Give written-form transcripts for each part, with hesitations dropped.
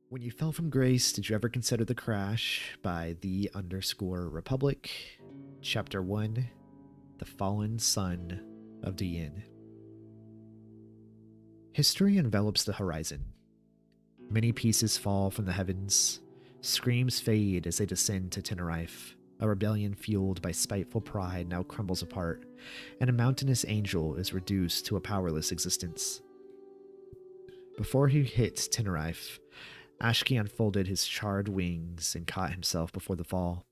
When you fell from grace, did you ever consider the crash by the_Republic? Chapter 1: The Fallen Son of Diyin. History envelops the horizon. Many pieces fall from the heavens. Screams fade as they descend to Tenerife. A rebellion fueled by spiteful pride now crumbles apart, and a mountainous angel is reduced to a powerless existence. Before he hit Tenerife, Ashki unfolded his charred wings and caught himself before the fall.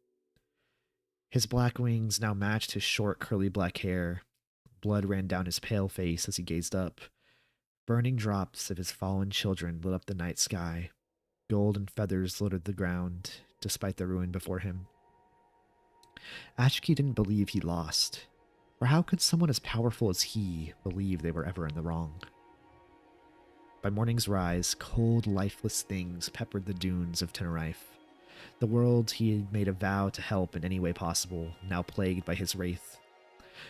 His black wings now matched his short, curly black hair. Blood ran down his pale face as he gazed up. Burning drops of his fallen children lit up the night sky. Golden feathers littered the ground, despite the ruin before him. Ashki didn't believe he lost, or how could someone as powerful as he believe they were ever in the wrong? By morning's rise, cold, lifeless things peppered the dunes of Tenerife. The world he had made a vow to help in any way possible, now plagued by his wraith.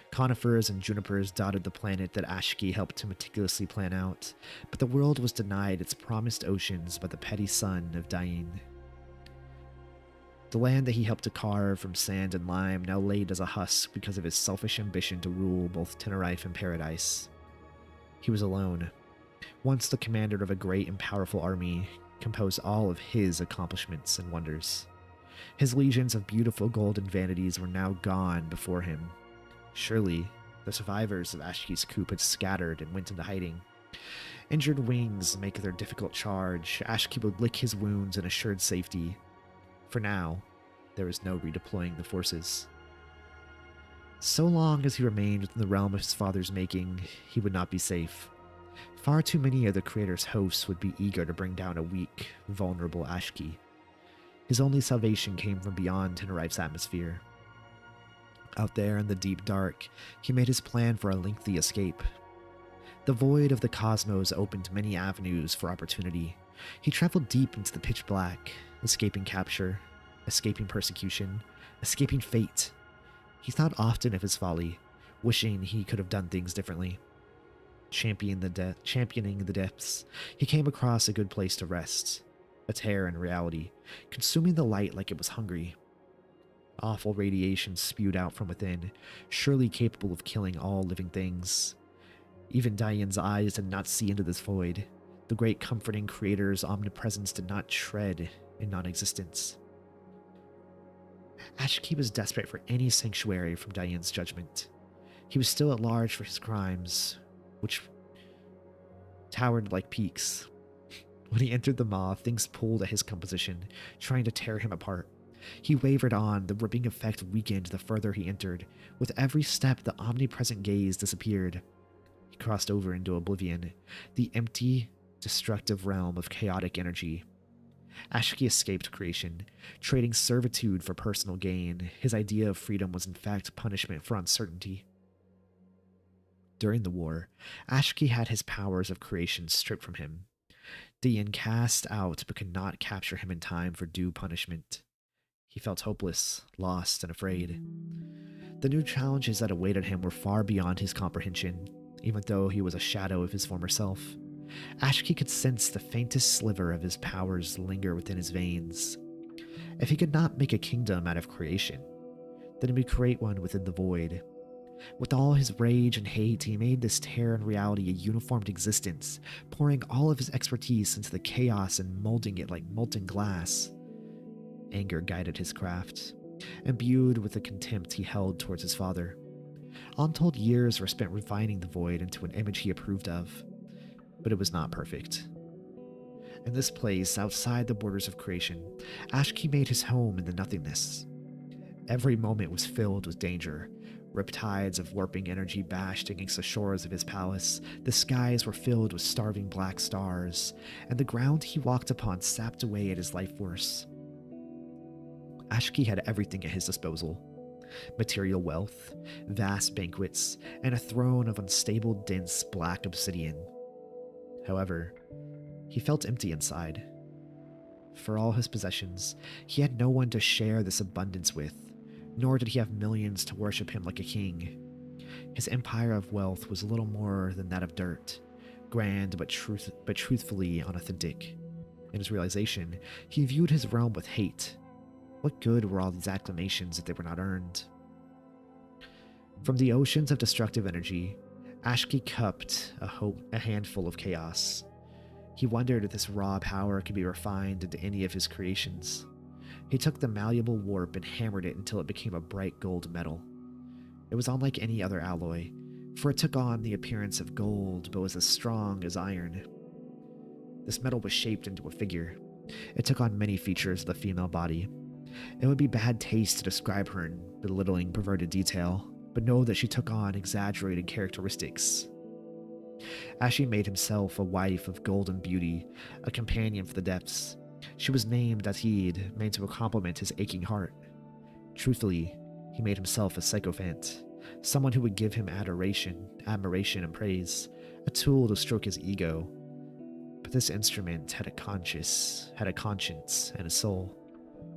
Conifers and junipers dotted the planet that Ashki helped to meticulously plan out, but the world was denied its promised oceans by the petty son of Diyin. The land that he helped to carve from sand and lime now laid as a husk because of his selfish ambition to rule both Tenerife and Paradise. He was alone. Once the commander of a great and powerful army, composed all of his accomplishments and wonders. His legions of beautiful golden vanities were now gone before him. Surely, the survivors of Ashki's coup had scattered and went into hiding. Injured wings make their difficult charge. Ashki would lick his wounds in assured safety. For now, there was no redeploying the forces. So long as he remained within the realm of his father's making, he would not be safe. Far too many of the Creator's hosts would be eager to bring down a weak, vulnerable Ashki. His only salvation came from beyond Tenerife's atmosphere. Out there in the deep dark, he made his plan for a lengthy escape. The void of the cosmos opened many avenues for opportunity. He traveled deep into the pitch black, escaping capture, escaping persecution, escaping fate. He thought often of his folly, wishing he could have done things differently. Championing the depths, he came across a good place to rest, a tear in reality, consuming the light like it was hungry. Awful radiation spewed out from within, surely capable of killing all living things. Even Diyin's eyes did not see into this void. The great comforting Creator's omnipresence did not tread in non-existence. Ashki was desperate for any sanctuary from Diyin's judgment. He was still at large for his crimes, which towered like peaks. When he entered the maw, things pulled at his composition, trying to tear him apart. He wavered on, the ripping effect weakened the further he entered. With every step, the omnipresent gaze disappeared. He crossed over into oblivion, the empty, destructive realm of chaotic energy. Ashki escaped creation, trading servitude for personal gain. His idea of freedom was in fact punishment for uncertainty. During the war, Ashki had his powers of creation stripped from him. Diyin cast out but could not capture him in time for due punishment. He felt hopeless, lost, and afraid. The new challenges that awaited him were far beyond his comprehension, even though he was a shadow of his former self. Ashki could sense the faintest sliver of his powers linger within his veins. If he could not make a kingdom out of creation, then he would create one within the void. With all his rage and hate, he made this tear in reality a uniformed existence, pouring all of his expertise into the chaos and molding it like molten glass. Anger guided his craft, imbued with the contempt he held towards his father. Untold years were spent refining the void into an image he approved of, but it was not perfect. In this place, outside the borders of creation, Ashki made his home in the nothingness. Every moment was filled with danger. Riptides of warping energy bashed against the shores of his palace. The skies were filled with starving black stars, and the ground he walked upon sapped away at his life force. Ashki had everything at his disposal: material wealth, vast banquets, and a throne of unstable, dense black obsidian. However, he felt empty inside. For all his possessions, he had no one to share this abundance with, nor did he have millions to worship him like a king. His empire of wealth was little more than that of dirt, grand but truthfully unauthentic. In his realization, he viewed his realm with hate. What good were all these acclamations if they were not earned? From the oceans of destructive energy, Ashki cupped a handful of chaos. He wondered if this raw power could be refined into any of his creations. He took the malleable warp and hammered it until it became a bright gold metal. It was unlike any other alloy, for it took on the appearance of gold but was as strong as iron. This metal was shaped into a figure. It took on many features of the female body. It would be bad taste to describe her in belittling, perverted detail, but know that she took on exaggerated characteristics. Ashi made himself a wife of golden beauty, a companion for the depths. She was named Atid, made to complement his aching heart. Truthfully, he made himself a sycophant, someone who would give him adoration, admiration, and praise, a tool to stroke his ego. But this instrument had a conscience, and a soul,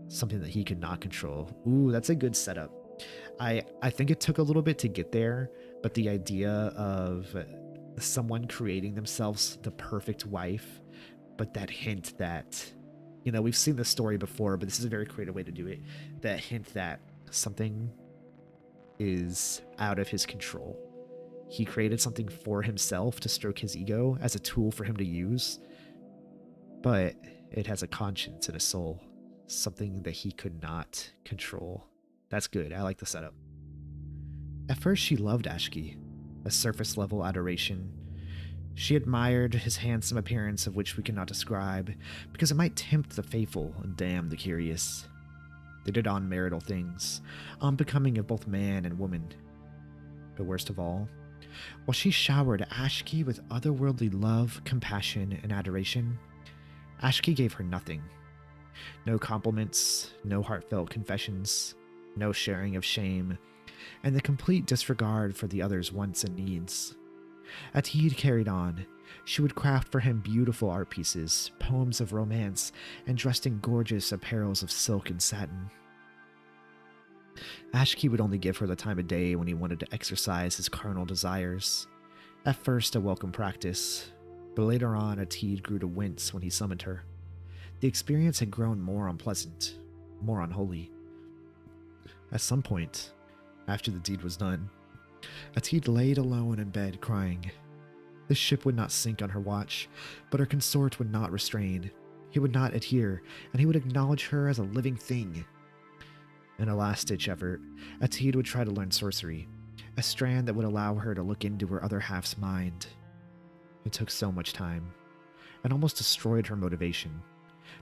something that he could not control. Ooh, that's a good setup. I think it took a little bit to get there, but the idea of someone creating themselves the perfect wife, but that hint that, we've seen this story before, but this is a very creative way to do it. That hint that something is out of his control. He created something for himself to stroke his ego as a tool for him to use, but it has a conscience and a soul, something that he could not control. That's good. I like the setup. At first, she loved Ashki, a surface-level adoration. She admired his handsome appearance, of which we cannot describe, because it might tempt the faithful and damn the curious. They did unmarital things, unbecoming of both man and woman. But worst of all, while she showered Ashki with otherworldly love, compassion, and adoration, Ashki gave her nothing. No compliments, no heartfelt confessions, no sharing of shame, and the complete disregard for the other's wants and needs. Atid carried on. She would craft for him beautiful art pieces, poems of romance, and dressed in gorgeous apparels of silk and satin. Ashki would only give her the time of day when he wanted to exercise his carnal desires. At first a welcome practice, but later on Atid grew to wince when he summoned her. The experience had grown more unpleasant, more unholy. At some point, after the deed was done, Atid laid alone in bed crying. The ship would not sink on her watch, but her consort would not restrain. He would not adhere, and he would acknowledge her as a living thing. In a last-ditch effort, Atid would try to learn sorcery, a strand that would allow her to look into her other half's mind. It took so much time, and almost destroyed her motivation,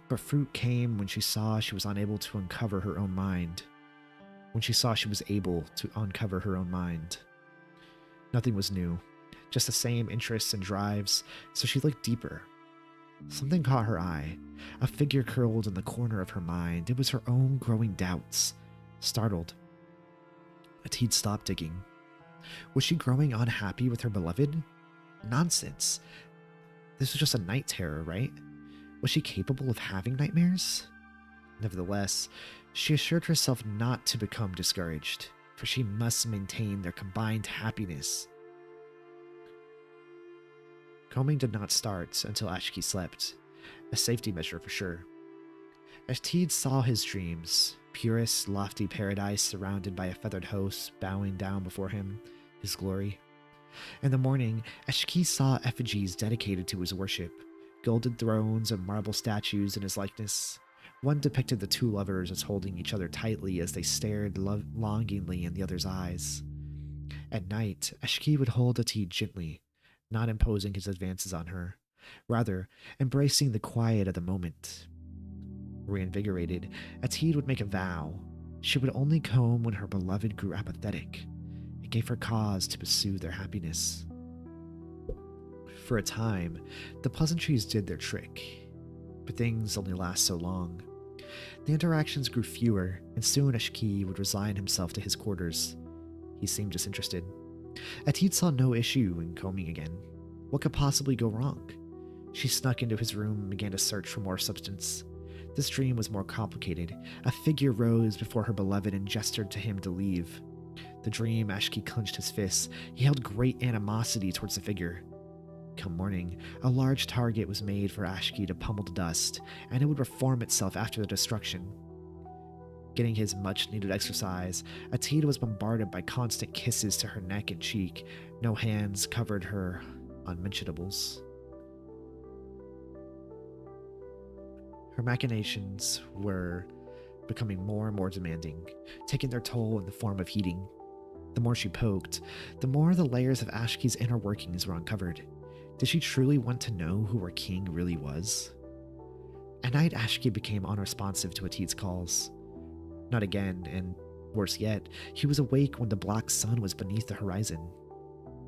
but fruit came when she saw she was unable to uncover her own mind. When she saw she was able to uncover her own mind. Nothing was new, just the same interests and drives, so she looked deeper. Something caught her eye, a figure curled in the corner of her mind. It was her own growing doubts. Startled, Atid stopped digging. Was she growing unhappy with her beloved? Nonsense. This was just a night terror, right? Was she capable of having nightmares? Nevertheless, she assured herself not to become discouraged, for she must maintain their combined happiness. Combing did not start until Ashki slept, a safety measure for sure. Atid saw his dreams, purest, lofty paradise surrounded by a feathered host bowing down before him, his glory. In the morning, Ashki saw effigies dedicated to his worship, golden thrones and marble statues in his likeness. One depicted the two lovers as holding each other tightly as they stared longingly in the other's eyes. At night, Ashki would hold Atid gently, not imposing his advances on her, rather embracing the quiet of the moment. Reinvigorated, Atid would make a vow. She would only comb when her beloved grew apathetic. It gave her cause to pursue their happiness. For a time, the pleasantries did their trick, but things only last so long. The interactions grew fewer, and soon Ashki would resign himself to his quarters. He seemed disinterested. Atid saw no issue in combing again. What could possibly go wrong? She snuck into his room and began to search for more substance. This dream was more complicated. A figure rose before her beloved and gestured to him to leave. The dream, Ashki clenched his fists. He held great animosity towards the figure. Come morning, a large target was made for Ashki to pummel to dust, and it would reform itself after the destruction. Getting his much-needed exercise, Atid was bombarded by constant kisses to her neck and cheek. No hands covered her unmentionables. Her machinations were becoming more and more demanding, taking their toll in the form of heating. The more she poked, the more the layers of Ashki's inner workings were uncovered. Did she truly want to know who her king really was? At night, Ashki became unresponsive to Atid's calls. Not again, and worse yet, he was awake when the black sun was beneath the horizon.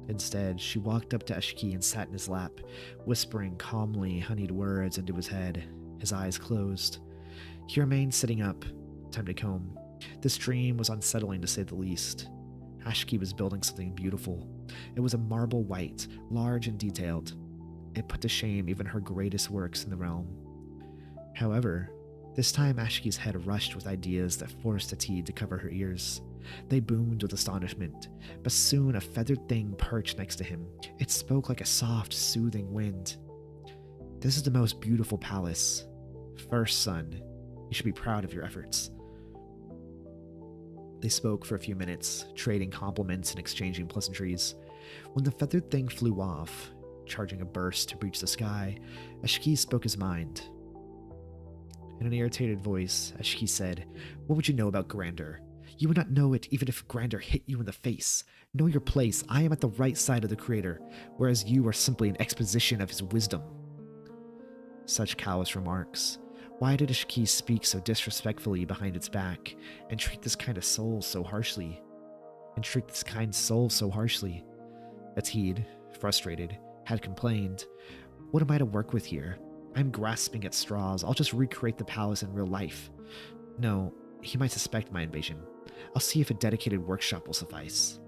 Instead, she walked up to Ashki and sat in his lap, whispering calmly honeyed words into his head, his eyes closed. He remained sitting up. Time to comb. This dream was unsettling to say the least. Ashki was building something beautiful. It was a marble white, large and detailed. It put to shame even her greatest works in the realm. However, this time Ashki's head rushed with ideas that forced Atid to cover her ears. They boomed with astonishment, but soon a feathered thing perched next to him. It spoke like a soft, soothing wind. This is the most beautiful palace. First, son, you should be proud of your efforts. They spoke for a few minutes, trading compliments and exchanging pleasantries. When the feathered thing flew off, charging a burst to breach the sky, Ashki spoke his mind. In an irritated voice, Ashki said, "What would you know about grandeur? You would not know it even if grandeur hit you in the face. Know your place. I am at the right side of the Creator, whereas you are simply an exposition of his wisdom." Such callous remarks. Why did Ashki speak so disrespectfully behind its back, and treat this kind soul so harshly? Atid, frustrated, had complained, "What am I to work with here? I'm grasping at straws. I'll just recreate the palace in real life." No, he might suspect my invasion. I'll see if a dedicated workshop will suffice.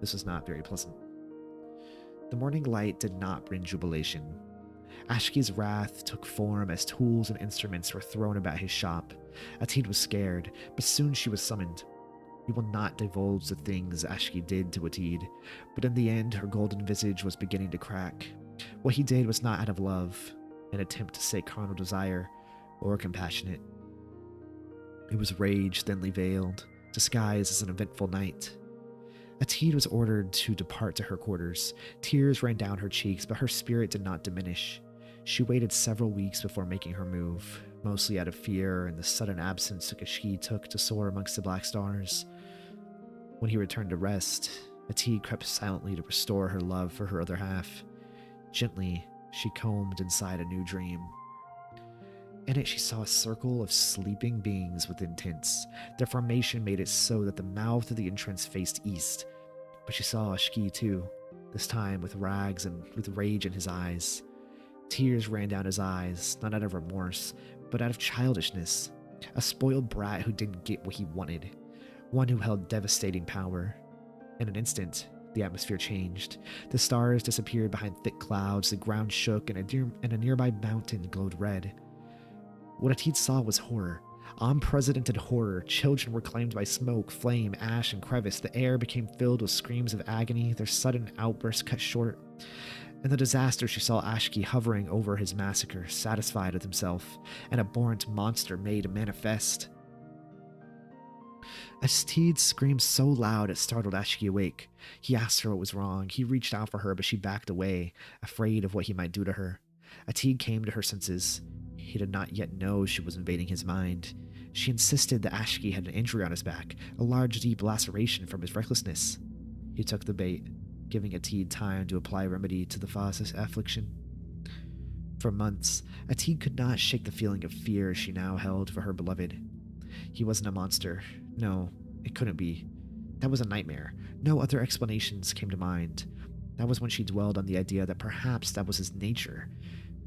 This was not very pleasant. The morning light did not bring jubilation. Ashki's wrath took form as tools and instruments were thrown about his shop. Atid was scared, but soon she was summoned. We will not divulge the things Ashki did to Atid, but in the end her golden visage was beginning to crack. What he did was not out of love, an attempt to sate carnal desire, or compassionate. It was rage thinly veiled, disguised as an eventful night. Atid was ordered to depart to her quarters. Tears ran down her cheeks, but her spirit did not diminish. She waited several weeks before making her move, mostly out of fear and the sudden absence Ashki took to soar amongst the black stars. When he returned to rest, Atid crept silently to restore her love for her other half. Gently, she combed inside a new dream. In it, she saw a circle of sleeping beings within tents. Their formation made it so that the mouth of the entrance faced east. But she saw Ashki too, this time with rags and with rage in his eyes. Tears ran down his eyes, not out of remorse, but out of childishness. A spoiled brat who didn't get what he wanted. One who held devastating power. In an instant, the atmosphere changed. The stars disappeared behind thick clouds, the ground shook, and a nearby mountain glowed red. What Atid saw was horror. Unprecedented horror. Children were claimed by smoke, flame, ash, and crevice. The air became filled with screams of agony, their sudden outbursts cut short. In the disaster, she saw Ashki hovering over his massacre, satisfied with himself, an abhorrent monster made manifest. Atid screamed so loud it startled Ashki awake. He asked her what was wrong. He reached out for her, but she backed away, afraid of what he might do to her. Atid came to her senses. He did not yet know she was invading his mind. She insisted that Ashki had an injury on his back, a large deep laceration from his recklessness. He took the bait, giving Atid time to apply remedy to the Faus's affliction. For months, Atid could not shake the feeling of fear she now held for her beloved. He wasn't a monster. No, it couldn't be. That was a nightmare. No other explanations came to mind. That was when she dwelled on the idea that perhaps that was his nature.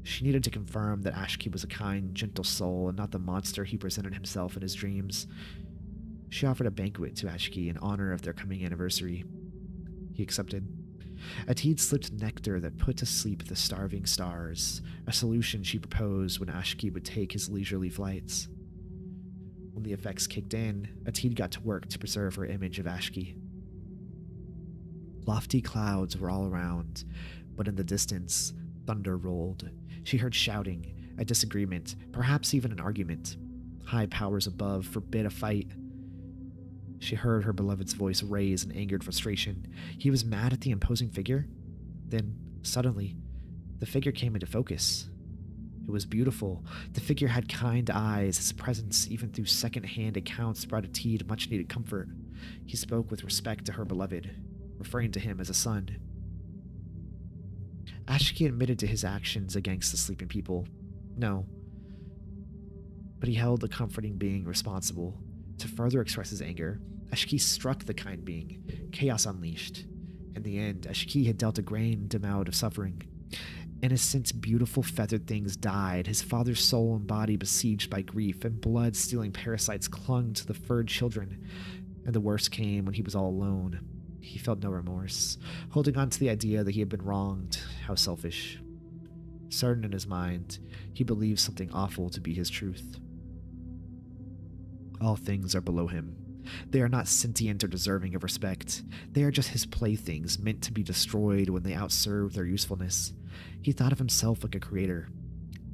She needed to confirm that Ashki was a kind, gentle soul and not the monster he presented himself in his dreams. She offered a banquet to Ashki in honor of their coming anniversary. He accepted. Atid slipped nectar that put to sleep the starving stars, a solution she proposed when Ashki would take his leisurely flights. When the effects kicked in, Atid got to work to preserve her image of Ashki. Lofty clouds were all around, But in the distance, thunder rolled. She heard shouting, a disagreement, perhaps even an argument. High powers above forbid a fight. She heard her beloved's voice raise in angered frustration. He was mad at the imposing figure. Then, suddenly, the figure came into focus. It was beautiful. The figure had kind eyes. His presence, even through second-hand accounts, brought Atid much-needed comfort. He spoke with respect to her beloved, referring to him as a son. Ashki admitted to his actions against the sleeping people. No. But he held the comforting being responsible. To further express his anger, Ashki struck the kind being. Chaos unleashed. In the end, Ashki had dealt a grand amount of suffering. Innocent, beautiful feathered things died, his father's soul and body besieged by grief, and blood-stealing parasites clung to the furred children. And the worst came when he was all alone. He felt no remorse, holding on to the idea that he had been wronged. How selfish. Certain in his mind, he believed something awful to be his truth. All things are below him. They are not sentient or deserving of respect. They are just his playthings, meant to be destroyed when they outserve their usefulness. He thought of himself like a creator,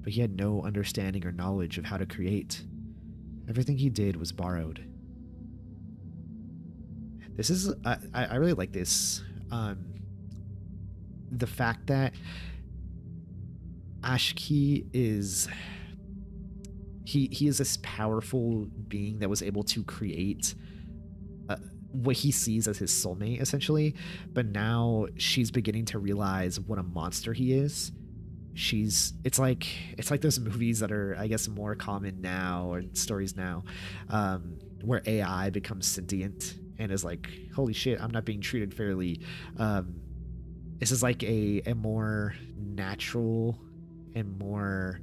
but he had no understanding or knowledge of how to create. Everything he did was borrowed. This is... I really like this. The fact that Ashki is... He is this powerful being that was able to create what he sees as his soulmate, essentially. But now she's beginning to realize what a monster he is. It's like those movies that are, I guess, more common now, or stories now, where AI becomes sentient and is like, holy shit, I'm not being treated fairly. This is like a more natural and more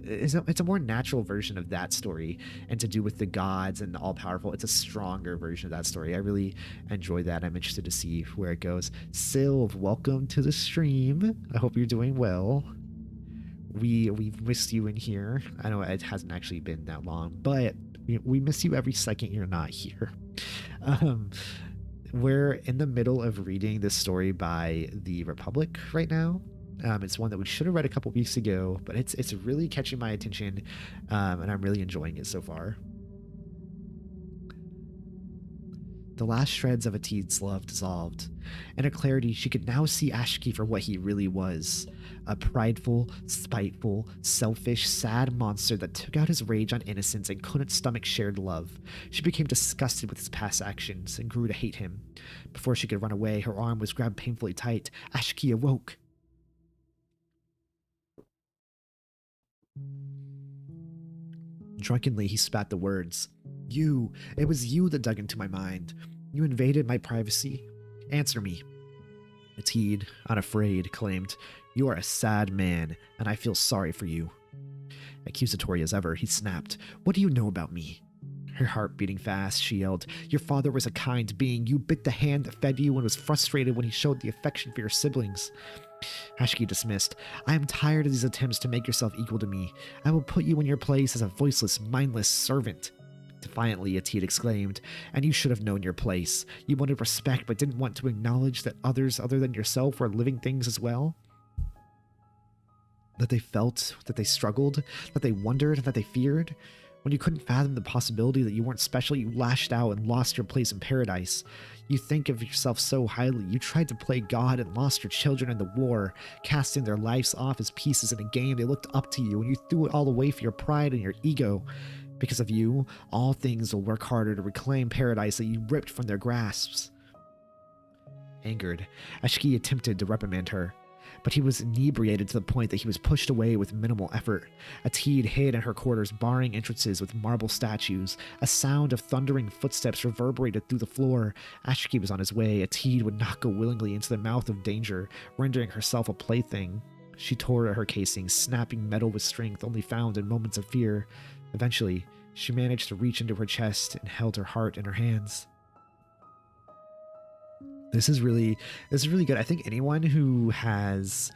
it's a more natural version of that story, and to do with the gods and the all-powerful. It's a stronger version of that story. I really enjoy that. I'm interested to see where it goes. Sylv, welcome to the stream. I hope you're doing well. We've missed you in here. I know it hasn't actually been that long, but we miss you every second you're not here. We're in the middle of reading this story by The Republic right now. It's one that we should have read a couple weeks ago, but it's really catching my attention, and I'm really enjoying it so far. The last shreds of Atid's love dissolved. In her clarity, she could now see Ashki for what he really was. A prideful, spiteful, selfish, sad monster that took out his rage on innocence and couldn't stomach shared love. She became disgusted with his past actions and grew to hate him. Before she could run away, her arm was grabbed painfully tight. Ashki awoke. Drunkenly, he spat the words. It was you that dug into my mind. You invaded my privacy. Answer me. Atid, unafraid, claimed, You are a sad man, and I feel sorry for you. Accusatory as ever, he snapped, What do you know about me? Her heart beating fast, she yelled, Your father was a kind being. You bit the hand that fed you and was frustrated when he showed the affection for your siblings. Ashki dismissed. I am tired of these attempts to make yourself equal to me. I will put you in your place as a voiceless, mindless servant. Defiantly, Atid exclaimed, And you should have known your place. You wanted respect, but didn't want to acknowledge that others other than yourself were living things as well? That they felt, that they struggled, that they wondered, that they feared? When you couldn't fathom the possibility that you weren't special, you lashed out and lost your place in paradise. You think of yourself so highly. You tried to play God and lost your children in the war, casting their lives off as pieces in a game. They looked up to you, and you threw it all away for your pride and your ego. Because of you, all things will work harder to reclaim paradise that you ripped from their grasps. Angered, Ashki attempted to reprimand her, but he was inebriated to the point that he was pushed away with minimal effort. Atid hid in her quarters, barring entrances with marble statues. A sound of thundering footsteps reverberated through the floor. Ashki was on his way. Atid would not go willingly into the mouth of danger, rendering herself a plaything. She tore at her casing, snapping metal with strength only found in moments of fear. Eventually, she managed to reach into her chest and held her heart in her hands. This is really good. I think anyone who has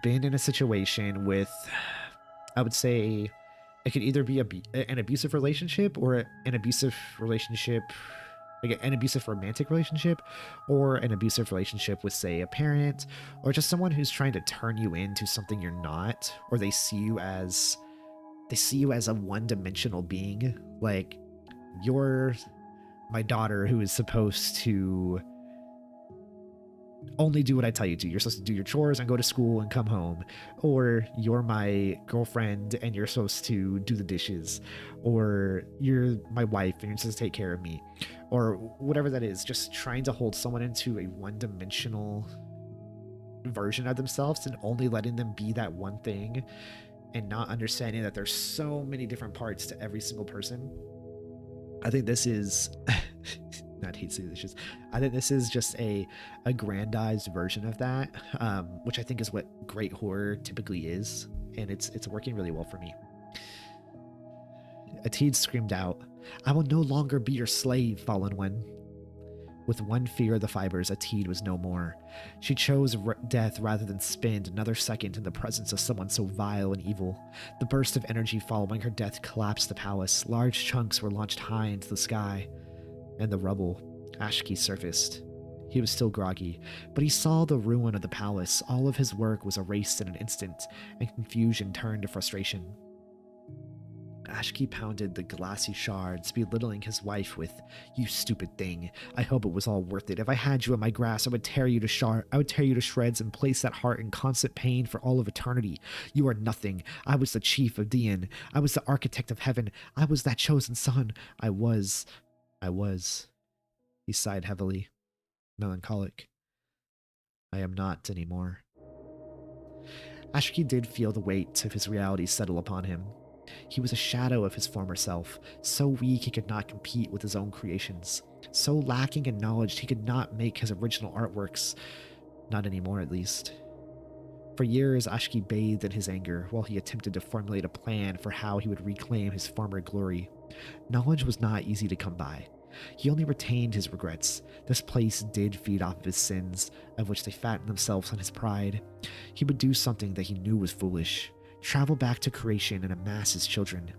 been in a situation with, I would say, it could either be an abusive relationship or an abusive relationship like an abusive romantic relationship, or an abusive relationship with, say, a parent, or just someone who's trying to turn you into something you're not, or they see you as a one-dimensional being. Like, you're my daughter who is supposed to only do what I tell you to. You're supposed to do your chores and go to school and come home. Or you're my girlfriend and you're supposed to do the dishes. Or you're my wife and you're supposed to take care of me. Or whatever that is. Just trying to hold someone into a one-dimensional version of themselves and only letting them be that one thing, and not understanding that there's so many different parts to every single person. I think this is not hate say this, I think this is just a grandized version of that, which I think is what great horror typically is, and it's working really well for me. Atid screamed out, "I will no longer be your slave, fallen one." With one fear of the fibers, Atid was no more. She chose death rather than spend another second in the presence of someone so vile and evil. The burst of energy following her death collapsed the palace. Large chunks were launched high into the sky. And the rubble, Ashki surfaced. He was still groggy, but he saw the ruin of the palace. All of his work was erased in an instant, and confusion turned to frustration. Ashki pounded the glassy shards, belittling his wife with, "You stupid thing. I hope it was all worth it. If I had you in my grasp, I would tear you to shreds and place that heart in constant pain for all of eternity. You are nothing. I was the chief of Dian. I was the architect of heaven. I was that chosen son. I was. He sighed heavily, melancholic. I am not anymore. Ashki did feel the weight of his reality settle upon him. He was a shadow of his former self, so weak he could not compete with his own creations, so lacking in knowledge he could not make his original artworks, not anymore at least. For years, Ashki bathed in his anger while he attempted to formulate a plan for how he would reclaim his former glory. Knowledge was not easy to come by. He only retained his regrets. This place did feed off of his sins, of which they fattened themselves on his pride. He would do something that he knew was foolish. Travel back to creation and amass his children.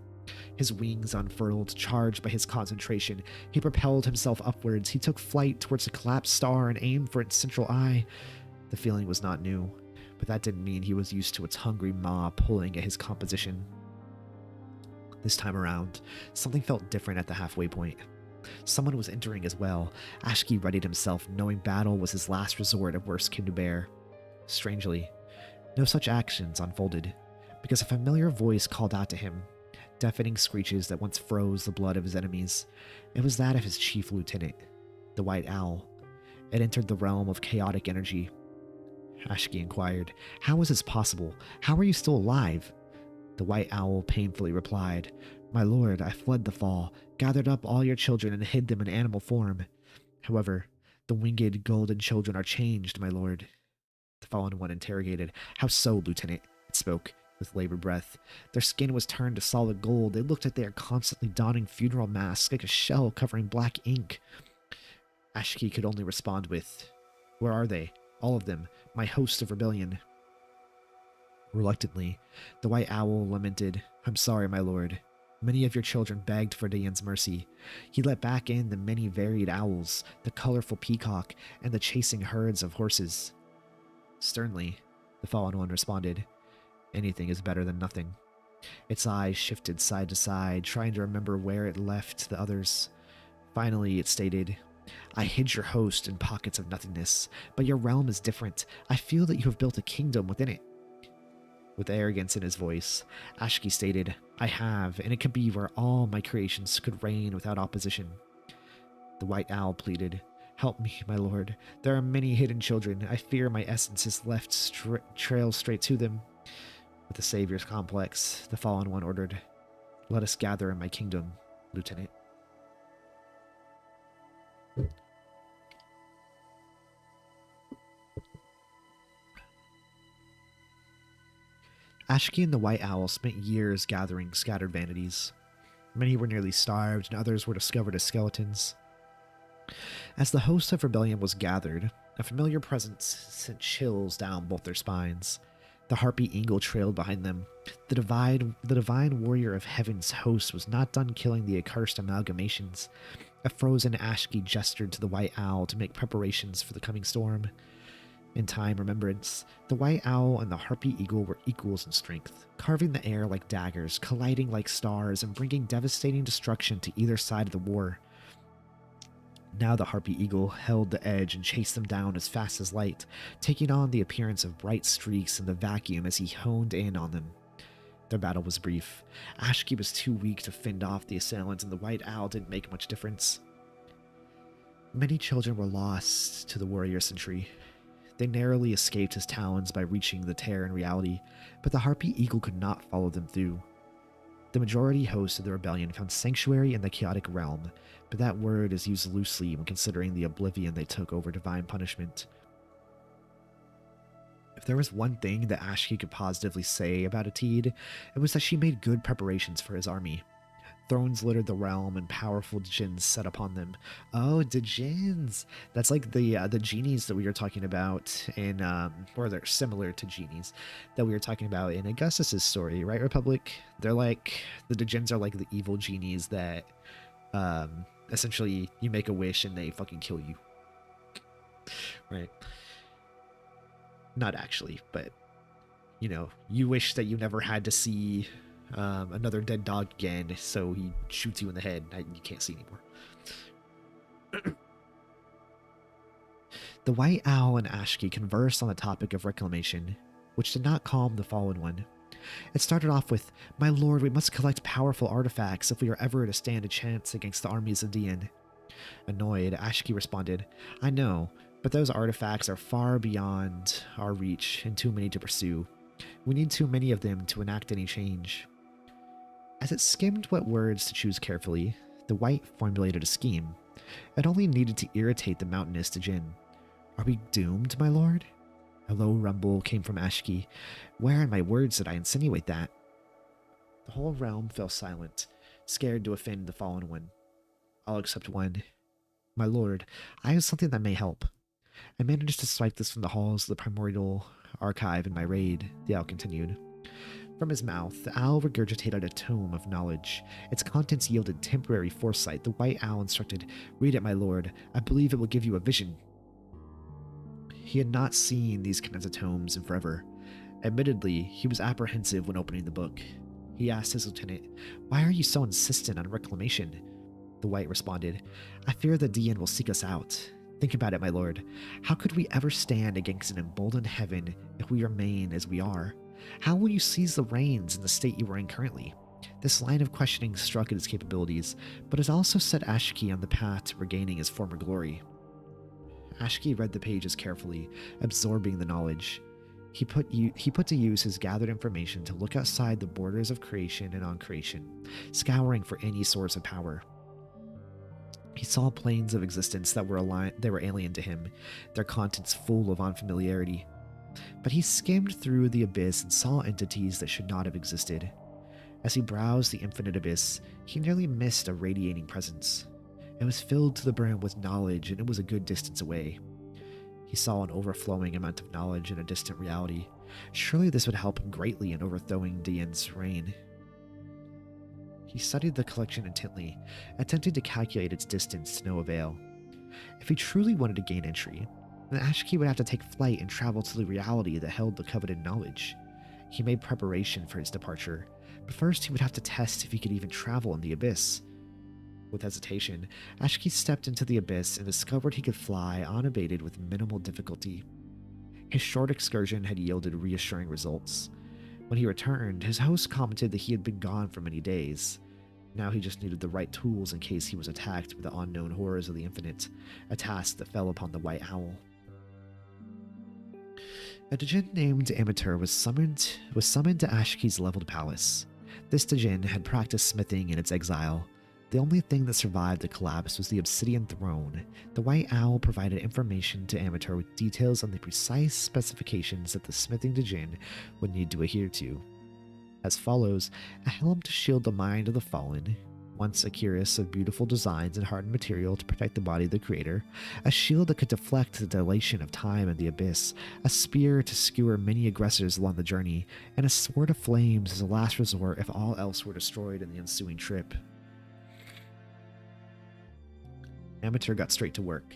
His wings unfurled, charged by his concentration. He propelled himself upwards. He took flight towards the collapsed star and aimed for its central eye. The feeling was not new, but that didn't mean he was used to its hungry maw pulling at his composition. This time around, something felt different at the halfway point. Someone was entering as well. Ashki readied himself, knowing battle was his last resort if worse came to bear. Strangely, no such actions unfolded, because a familiar voice called out to him, deafening screeches that once froze the blood of his enemies. It was that of his chief lieutenant, the White Owl. It entered the realm of chaotic energy. Ashki inquired, "How is this possible? How are you still alive?" The White Owl painfully replied, "My lord, I fled the fall, gathered up all your children and hid them in animal form. However, the winged golden children are changed, my lord." The fallen one interrogated, "How so, lieutenant?" It spoke with labored breath. "Their skin was turned to solid gold. They looked like they are constantly donning funeral masks, like a shell covering black ink." Ashki could only respond with, "Where are they? All of them, my host of rebellion." Reluctantly, the White Owl lamented, "I'm sorry, my lord. Many of your children begged for Dian's mercy. He let back in the many varied owls, the colorful peacock, and the chasing herds of horses." Sternly, the fallen one responded, "Anything is better than nothing." Its eyes shifted side to side, trying to remember where it left the others. Finally, it stated, "I hid your host in pockets of nothingness, but your realm is different. I feel that you have built a kingdom within it." With arrogance in his voice, Ashki stated, "I have, and it could be where all my creations could reign without opposition." The White Owl pleaded, "Help me, my lord. There are many hidden children. I fear my essence is left trail straight to them." With the savior's complex, the fallen one ordered, "Let us gather in my kingdom, lieutenant." Ashki and the White Owl spent years gathering scattered vanities. Many were nearly starved, and others were discovered as skeletons. As the host of rebellion was gathered, a familiar presence sent chills down both their spines. The harpy eagle trailed behind them. The divine warrior of heaven's host was not done killing the accursed amalgamations. A frozen Ashki gestured to the white owl to make preparations for the coming storm. In time remembrance, the white owl and the harpy eagle were equals in strength, carving the air like daggers, colliding like stars, and bringing devastating destruction to either side of the war. Now the harpy eagle held the edge and chased them down as fast as light, taking on the appearance of bright streaks in the vacuum as he honed in on them. Their battle was brief. Ashki was too weak to fend off the assailants, and the white owl didn't make much difference. Many children were lost to the warrior sentry. They narrowly escaped his talons by reaching the tear in reality, but the harpy eagle could not follow them through. The majority host of the rebellion found sanctuary in the chaotic realm, but that word is used loosely when considering the oblivion they took over divine punishment. If there was one thing that Ashki could positively say about Atid, it was that she made good preparations for his army. Thrones littered the realm, and powerful djinns set upon them. Oh, djinns! That's like the genies that we were talking about in, or they're similar to genies that we were talking about in Augustus's story, right, Republic? They're like, the djinns are like the evil genies that, essentially, you make a wish and they fucking kill you. Right? Not actually, but, you know, you wish that you never had to see another dead dog again, so he shoots you in the head and you can't see anymore. The white owl and Ashki conversed on the topic of reclamation, which did not calm the fallen one. It started off with, "My lord, we must collect powerful artifacts if we are ever to stand a chance against the armies of Dian." Annoyed, Ashki responded, "I know, but those artifacts are far beyond our reach and too many to pursue. We need too many of them to enact any change." As it skimmed what words to choose carefully, the white formulated a scheme. It only needed to irritate the mountainous djinn. "Are we doomed, my lord?" A low rumble came from Ashki. "Where in my words did I insinuate that?" The whole realm fell silent, scared to offend the fallen one. All except one. "My lord, I have something that may help. I managed to swipe this from the halls of the primordial archive in my raid," the owl continued. From his mouth, the owl regurgitated a tome of knowledge. Its contents yielded temporary foresight. The white owl instructed, "Read it, my lord. I believe it will give you a vision." He had not seen these kinds of tomes in forever. Admittedly, he was apprehensive when opening the book. He asked his lieutenant, "Why are you so insistent on reclamation?" The white responded, "I fear the Dian will seek us out. Think about it, my lord. How could we ever stand against an emboldened heaven if we remain as we are? How will you seize the reins in the state you are in currently?" This line of questioning struck at his capabilities, but it also set Ashki on the path to regaining his former glory. Ashki read the pages carefully, absorbing the knowledge. He put to use his gathered information to look outside the borders of creation and on creation, scouring for any source of power. He saw planes of existence that were alien to him, their contents full of unfamiliarity. But he skimmed through the abyss and saw entities that should not have existed. As he browsed the infinite abyss, he nearly missed a radiating presence. It was filled to the brim with knowledge, and it was a good distance away. He saw an overflowing amount of knowledge in a distant reality. Surely this would help him greatly in overthrowing Dian's reign. He studied the collection intently, attempting to calculate its distance to no avail. If he truly wanted to gain entry, then Ashki would have to take flight and travel to the reality that held the coveted knowledge. He made preparation for his departure, but first he would have to test if he could even travel in the abyss. With hesitation, Ashki stepped into the abyss and discovered he could fly unabated with minimal difficulty. His short excursion had yielded reassuring results. When he returned, his host commented that he had been gone for many days. Now he just needed the right tools in case he was attacked by the unknown horrors of the infinite, a task that fell upon the white owl. A djinn named Amateur was summoned to Ashki's leveled palace. This djinn had practiced smithing in its exile. The only thing that survived the collapse was the obsidian throne. The white owl provided information to Amateur with details on the precise specifications that the smithing djinn would need to adhere to. As follows: a helm to shield the mind of the fallen, once a cuirass of beautiful designs and hardened material to protect the body of the creator, a shield that could deflect the dilation of time and the abyss, a spear to skewer many aggressors along the journey, and a sword of flames as a last resort if all else were destroyed in the ensuing trip. Amateur got straight to work.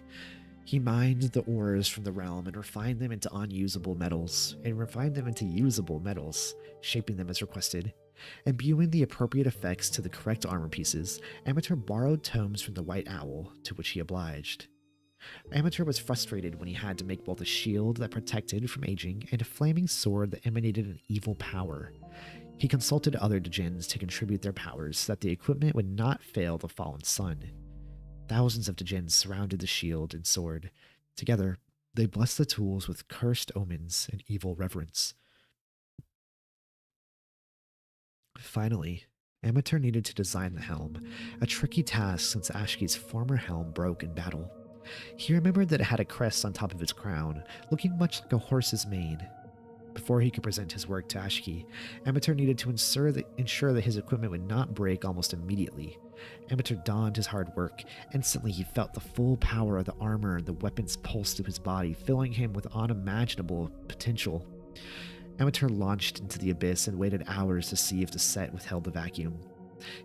He mined the ores from the realm and refined them into unusable metals, shaping them as requested. Imbuing the appropriate effects to the correct armor pieces, Amateur borrowed tomes from the White Owl, to which he obliged. Amateur was frustrated when he had to make both a shield that protected from aging and a flaming sword that emanated an evil power. He consulted other Djinns to contribute their powers so that the equipment would not fail the fallen sun. Thousands of Djinns surrounded the shield and sword. Together, they blessed the tools with cursed omens and evil reverence. Finally, Amateur needed to design the helm, a tricky task since Ashki's former helm broke in battle. He remembered that it had a crest on top of its crown, looking much like a horse's mane. Before he could present his work to Ashki, Amateur needed to ensure that his equipment would not break almost immediately. Amateur donned his hard work. Instantly, he felt the full power of the armor and the weapons pulse through his body, filling him with unimaginable potential. Amateur launched into the abyss and waited hours to see if the set withheld the vacuum.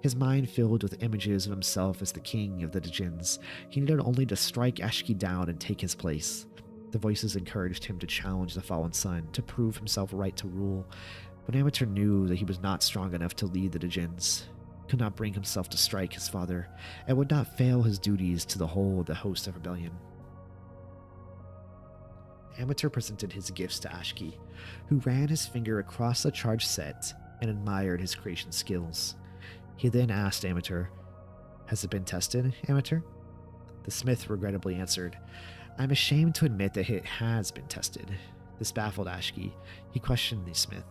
His mind filled with images of himself as the king of the Djinns. He needed only to strike Ashki down and take his place. The voices encouraged him to challenge the fallen sun, to prove himself right to rule. But Amateur knew that he was not strong enough to lead the Djinns, could not bring himself to strike his father, and would not fail his duties to the whole of the host of rebellion. Amateur presented his gifts to Ashki, who ran his finger across the charged set and admired his creation skills. He then asked Amateur, "Has it been tested, Amateur?" The smith regrettably answered, "I'm ashamed to admit that it has been tested." This baffled Ashki. He questioned the smith.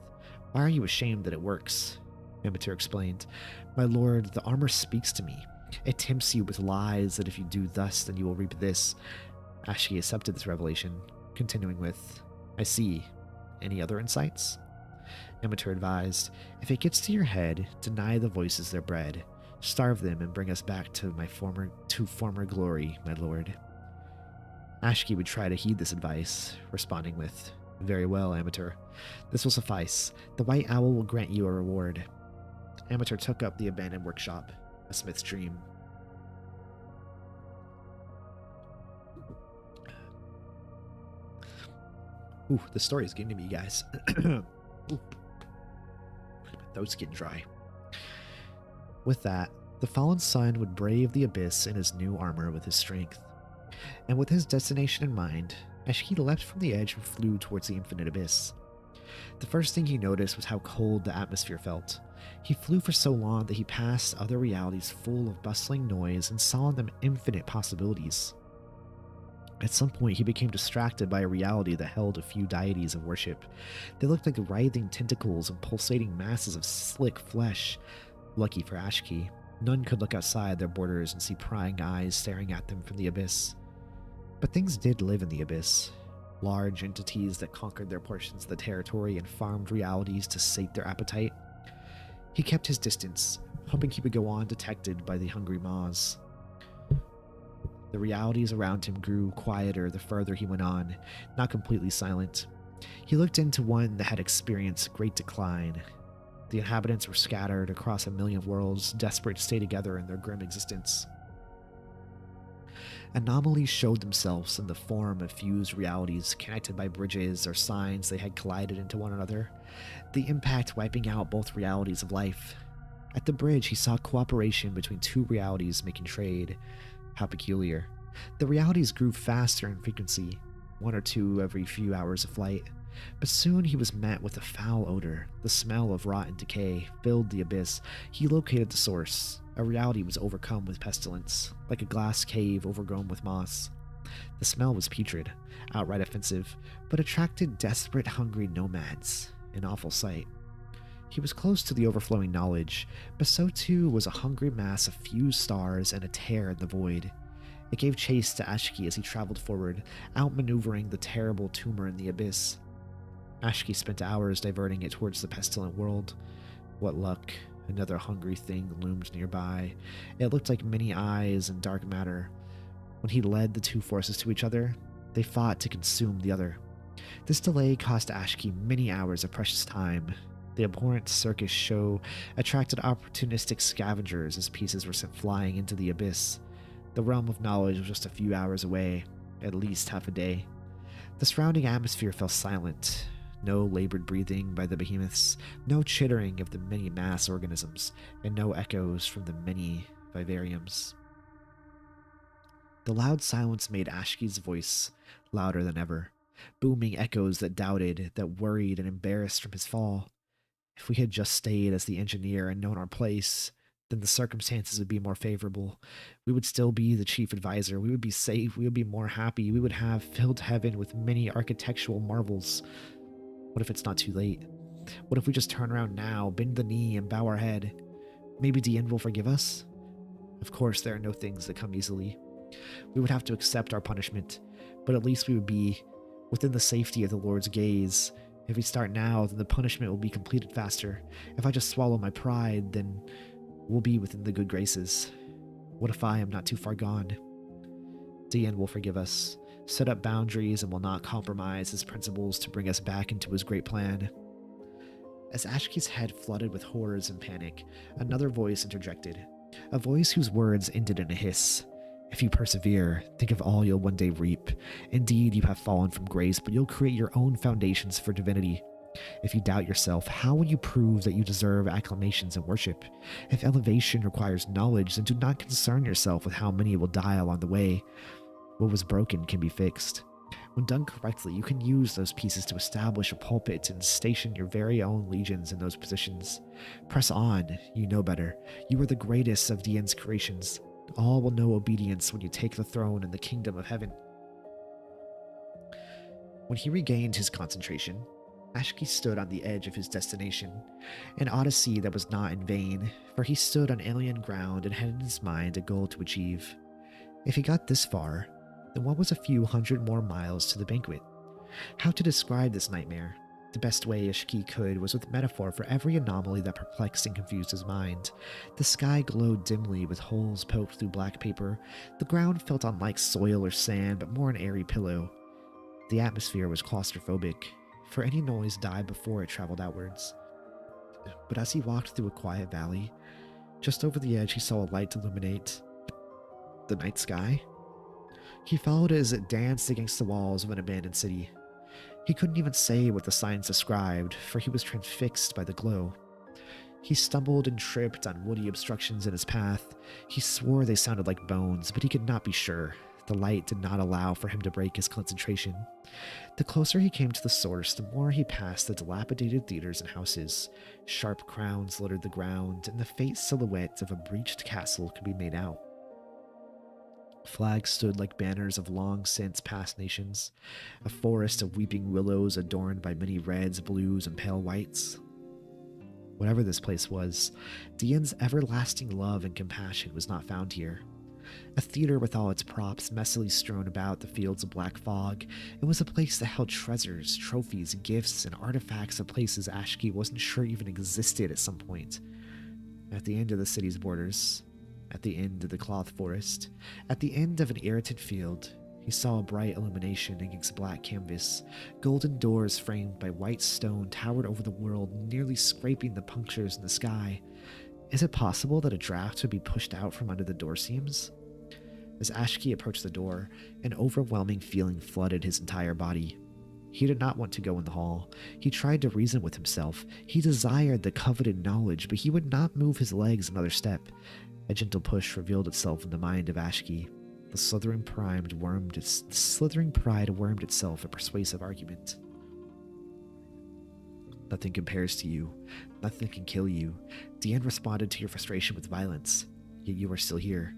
"Why are you ashamed that it works?" Amateur explained, "My lord, the armor speaks to me. It tempts you with lies that if you do thus, then you will reap this." Ashki accepted this revelation, continuing with, "I see. Any other insights?" Amateur advised, "If it gets to your head, deny the voices their bread. Starve them and bring us back to former glory, my lord." Ashki would try to heed this advice, responding with, "Very well, Amateur. This will suffice. The White Owl will grant you a reward." Amateur took up the abandoned workshop, a smith's dream. Ooh, the story is getting to me, guys. Ooh. My throat's getting dry. With that, the fallen sun would brave the abyss in his new armor with his strength. And with his destination in mind, Ashki leapt from the edge and flew towards the infinite abyss. The first thing he noticed was how cold the atmosphere felt. He flew for so long that he passed other realities full of bustling noise and saw in them infinite possibilities. At some point, he became distracted by a reality that held a few deities of worship. They looked like writhing tentacles and pulsating masses of slick flesh. Lucky for Ashki, none could look outside their borders and see prying eyes staring at them from the abyss. But things did live in the abyss. Large entities that conquered their portions of the territory and farmed realities to sate their appetite. He kept his distance, hoping he would go undetected by the hungry maws. The realities around him grew quieter the further he went on, not completely silent. He looked into one that had experienced great decline. The inhabitants were scattered across a million worlds, desperate to stay together in their grim existence. Anomalies showed themselves in the form of fused realities connected by bridges or signs they had collided into one another, the impact wiping out both realities of life. At the bridge, he saw cooperation between two realities making trade. How peculiar. The realities grew faster in frequency, one or two every few hours of flight. But soon he was met with a foul odor. The smell of rot and decay filled the abyss. He located the source. A reality was overcome with pestilence, like a glass cave overgrown with moss. The smell was putrid, outright offensive, but attracted desperate, hungry nomads. An awful sight. He was close to the overflowing knowledge, but so too was a hungry mass of fused stars and a tear in the void. It gave chase to Ashki as he traveled forward, outmaneuvering the terrible tumor in the abyss. Ashki spent hours diverting it towards the pestilent world. What luck. Another hungry thing loomed nearby. It looked like many eyes and dark matter. When he led the two forces to each other, they fought to consume the other. This delay cost Ashki many hours of precious time. The abhorrent circus show attracted opportunistic scavengers as pieces were sent flying into the abyss. The realm of knowledge was just a few hours away, at least half a day. The surrounding atmosphere fell silent. No labored breathing by the behemoths, no chittering of the many mass organisms, and no echoes from the many vivariums. The loud silence made Ashki's voice louder than ever, booming echoes that doubted, that worried and embarrassed from his fall. If we had just stayed as the engineer and known our place, then the circumstances would be more favorable. We would still be the chief advisor. We would be safe. We would be more happy. We would have filled heaven with many architectural marvels. What if it's not too late? What if we just turn around now, bend the knee, and bow our head? Maybe Dien will forgive us? Of course, there are no things that come easily. We would have to accept our punishment, but at least we would be within the safety of the Lord's gaze. If we start now, then the punishment will be completed faster. If I just swallow my pride, then we'll be within the good graces. What if I am not too far gone? Dien will forgive us, set up boundaries, and will not compromise his principles to bring us back into his great plan. As Ashki's head flooded with horrors and panic, another voice interjected, a voice whose words ended in a hiss. If you persevere, think of all you'll one day reap. Indeed, you have fallen from grace, but you'll create your own foundations for divinity. If you doubt yourself, how will you prove that you deserve acclamations and worship? If elevation requires knowledge, then do not concern yourself with how many will die along the way. What was broken can be fixed. When done correctly, you can use those pieces to establish a pulpit and station your very own legions in those positions. Press on, you know better. You are the greatest of Dien's creations. All will know obedience when you take the throne in the kingdom of heaven. When he regained his concentration, Ashki stood on the edge of his destination, an odyssey that was not in vain, for he stood on alien ground and had in his mind a goal to achieve. If he got this far, then what was a few hundred more miles to the banquet? How to describe this nightmare? The best way Ashki could was with metaphor for every anomaly that perplexed and confused his mind. The sky glowed dimly with holes poked through black paper. The ground felt unlike soil or sand, but more an airy pillow. The atmosphere was claustrophobic, for any noise died before it traveled outwards. But as he walked through a quiet valley, just over the edge he saw a light illuminate the night sky. He followed it as it danced against the walls of an abandoned city. He couldn't even say what the signs described, for he was transfixed by the glow. He stumbled and tripped on woody obstructions in his path. He swore they sounded like bones, but he could not be sure. The light did not allow for him to break his concentration. The closer he came to the source, the more he passed the dilapidated theaters and houses. Sharp crowns littered the ground, and the faint silhouette of a breached castle could be made out. Flags stood like banners of long since past nations, a forest of weeping willows adorned by many reds, blues, and pale whites. Whatever this place was, Dien's everlasting love and compassion was not found here. A theater with all its props messily strewn about the fields of black fog, it was a place that held treasures, trophies, gifts, and artifacts of places Ashki wasn't sure even existed at some point. At the end of the city's borders, at the end of the cloth forest, at the end of an irritant field, he saw a bright illumination against black canvas. Golden doors framed by white stone towered over the world, nearly scraping the punctures in the sky. Is it possible that a draft would be pushed out from under the door seams? As Ashki approached the door, an overwhelming feeling flooded his entire body. He did not want to go in the hall. He tried to reason with himself. He desired the coveted knowledge, but he would not move his legs another step. A gentle push revealed itself in the mind of Ashki. The slithering pride wormed itself a persuasive argument. Nothing compares to you. Nothing can kill you. Dien responded to your frustration with violence, yet you are still here.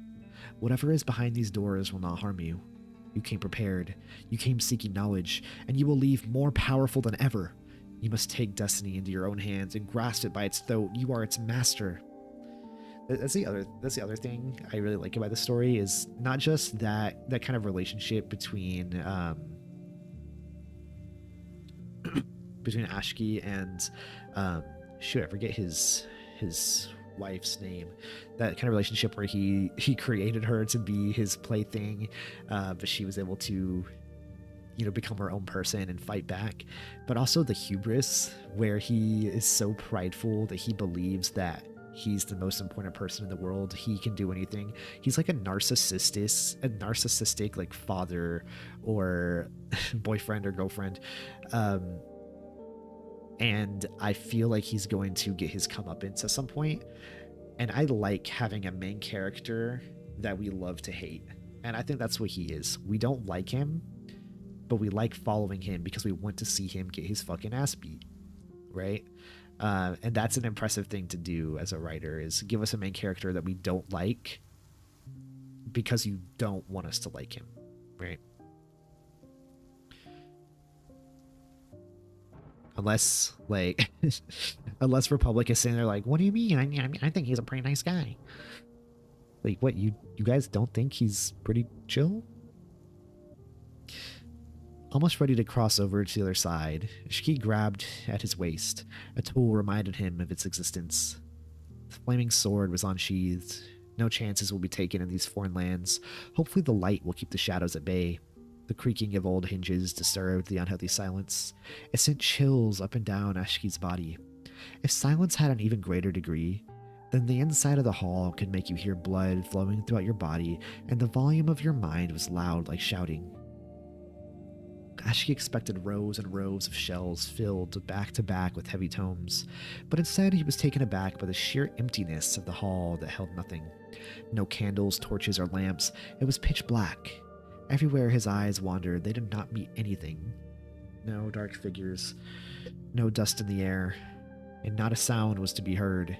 Whatever is behind these doors will not harm you. You came prepared. You came seeking knowledge, and you will leave more powerful than ever. You must take destiny into your own hands and grasp it by its throat. You are its master. That's the other thing I really like about the story, is not just that kind of relationship between between Ashki and shoot, I forget his wife's name. That kind of relationship where he created her to be his plaything, but she was able to, you know, become her own person and fight back. But also the hubris, where he is so prideful that he believes that he's the most important person in the world. He can do anything. He's like a narcissistic like father or boyfriend or girlfriend. And I feel like he's going to get his comeuppance at some point. And I like having a main character that we love to hate. And I think that's what he is. We don't like him, but we like following him because we want to see him get his fucking ass beat, right? And that's an impressive thing to do as a writer, is give us a main character that we don't like because you don't want us to like him, right? Unless, like, unless Republic is saying, they're like, what do you mean? I think he's a pretty nice guy. Like, what, you guys don't think he's pretty chill? Almost ready to cross over to the other side, Shiki grabbed at his waist. A tool reminded him of its existence. The flaming sword was unsheathed. No chances will be taken in these foreign lands. Hopefully the light will keep the shadows at bay. The creaking of old hinges disturbed the unhealthy silence. It sent chills up and down Ashki's body. If silence had an even greater degree, then the inside of the hall could make you hear blood flowing throughout your body, and the volume of your mind was loud like shouting. Ashki expected rows and rows of shelves filled back to back with heavy tomes, but instead he was taken aback by the sheer emptiness of the hall that held nothing. No candles, torches, or lamps. It was pitch black. Everywhere his eyes wandered, they did not meet anything. No dark figures, no dust in the air, and not a sound was to be heard.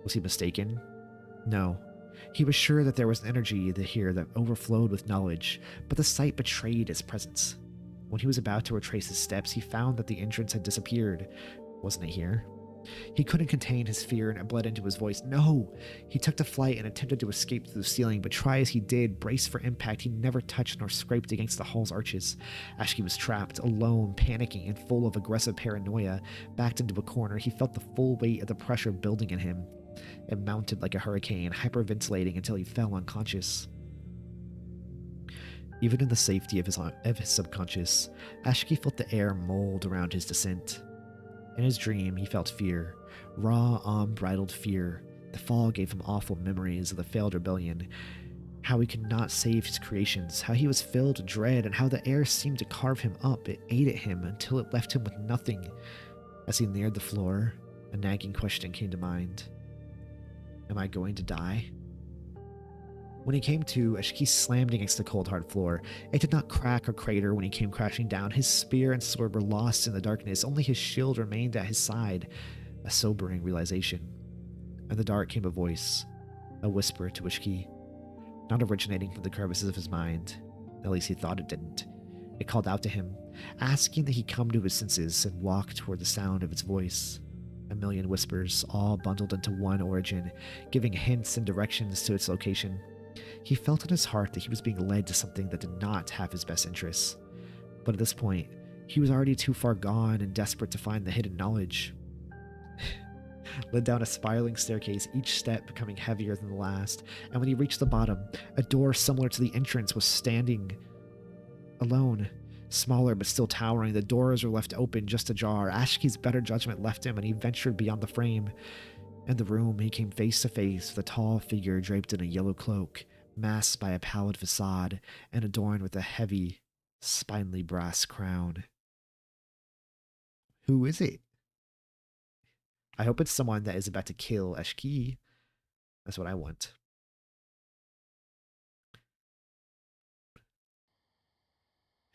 Was he mistaken? No. He was sure that there was an energy here that overflowed with knowledge, but the sight betrayed its presence. When he was about to retrace his steps, he found that the entrance had disappeared. Wasn't it here? He couldn't contain his fear, and it bled into his voice. No! He took to flight and attempted to escape through the ceiling, but try as he did, braced for impact, he never touched nor scraped against the hall's arches. Ashki was trapped, alone, panicking, and full of aggressive paranoia. Backed into a corner, he felt the full weight of the pressure building in him. It mounted like a hurricane, hyperventilating until he fell unconscious. Even in the safety of his subconscious, Ashki felt the air mold around his descent. In his dream, he felt fear, raw, unbridled fear. The fall gave him awful memories of the failed rebellion, how he could not save his creations, how he was filled with dread, and how the air seemed to carve him up. It ate at him until it left him with nothing. As he neared the floor, a nagging question came to mind. Am I going to die? When he came to, Ashki slammed against the cold, hard floor. It did not crack or crater when he came crashing down. His spear and sword were lost in the darkness. Only his shield remained at his side. A sobering realization. In the dark came a voice, a whisper to Ashki, not originating from the crevices of his mind. At least he thought it didn't. It called out to him, asking that he come to his senses and walk toward the sound of its voice. A million whispers, all bundled into one origin, giving hints and directions to its location. He felt in his heart that he was being led to something that did not have his best interests. But at this point, he was already too far gone and desperate to find the hidden knowledge. Led down a spiraling staircase, each step becoming heavier than the last, and when he reached the bottom, a door similar to the entrance was standing alone. Smaller but still towering, the doors were left open, just ajar. Ashki's better judgment left him, and he ventured beyond the frame. In the room, he came face to face with a tall figure draped in a yellow cloak, masked by a pallid facade, and adorned with a heavy, spindly brass crown. Who is it? I hope it's someone that is about to kill Ashki. That's what I want.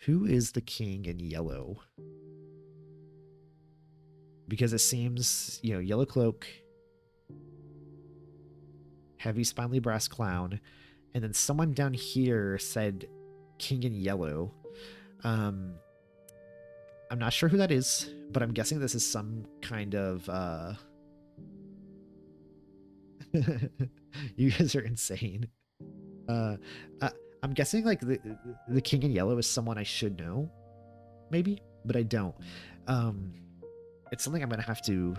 Who is the king in yellow? Because it seems, you know, yellow cloak, heavy spindly brass clown, and then someone down here said king in yellow. I'm not sure who that is, but I'm guessing this is some kind of you guys are insane. I'm guessing like the king in yellow is someone I should know, maybe, but I don't. It's something I'm gonna have to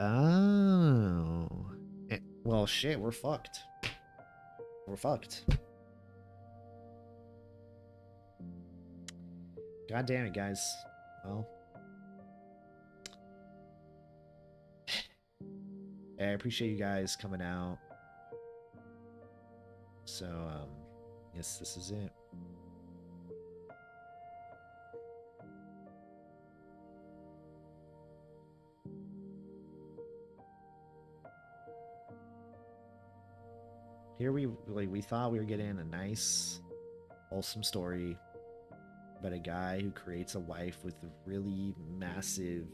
Oh. Well, shit, we're fucked. We're fucked. God damn it, guys. Well, I appreciate you guys coming out. So, yes, this is it. Here we thought we were getting a nice, wholesome story about a guy who creates a wife with a really massive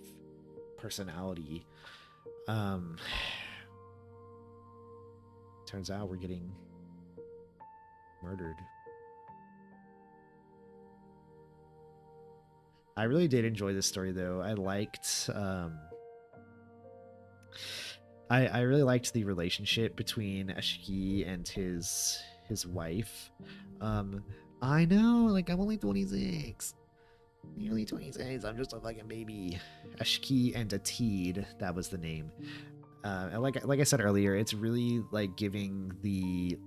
personality. Turns out we're getting murdered. I really did enjoy this story, though. I liked, I really liked the relationship between Eshki and his wife. I know, like, I'm only 26. Nearly 26. I'm just a fucking baby. Eshki and Atid, that was the name. And like I said earlier, it's really like giving the,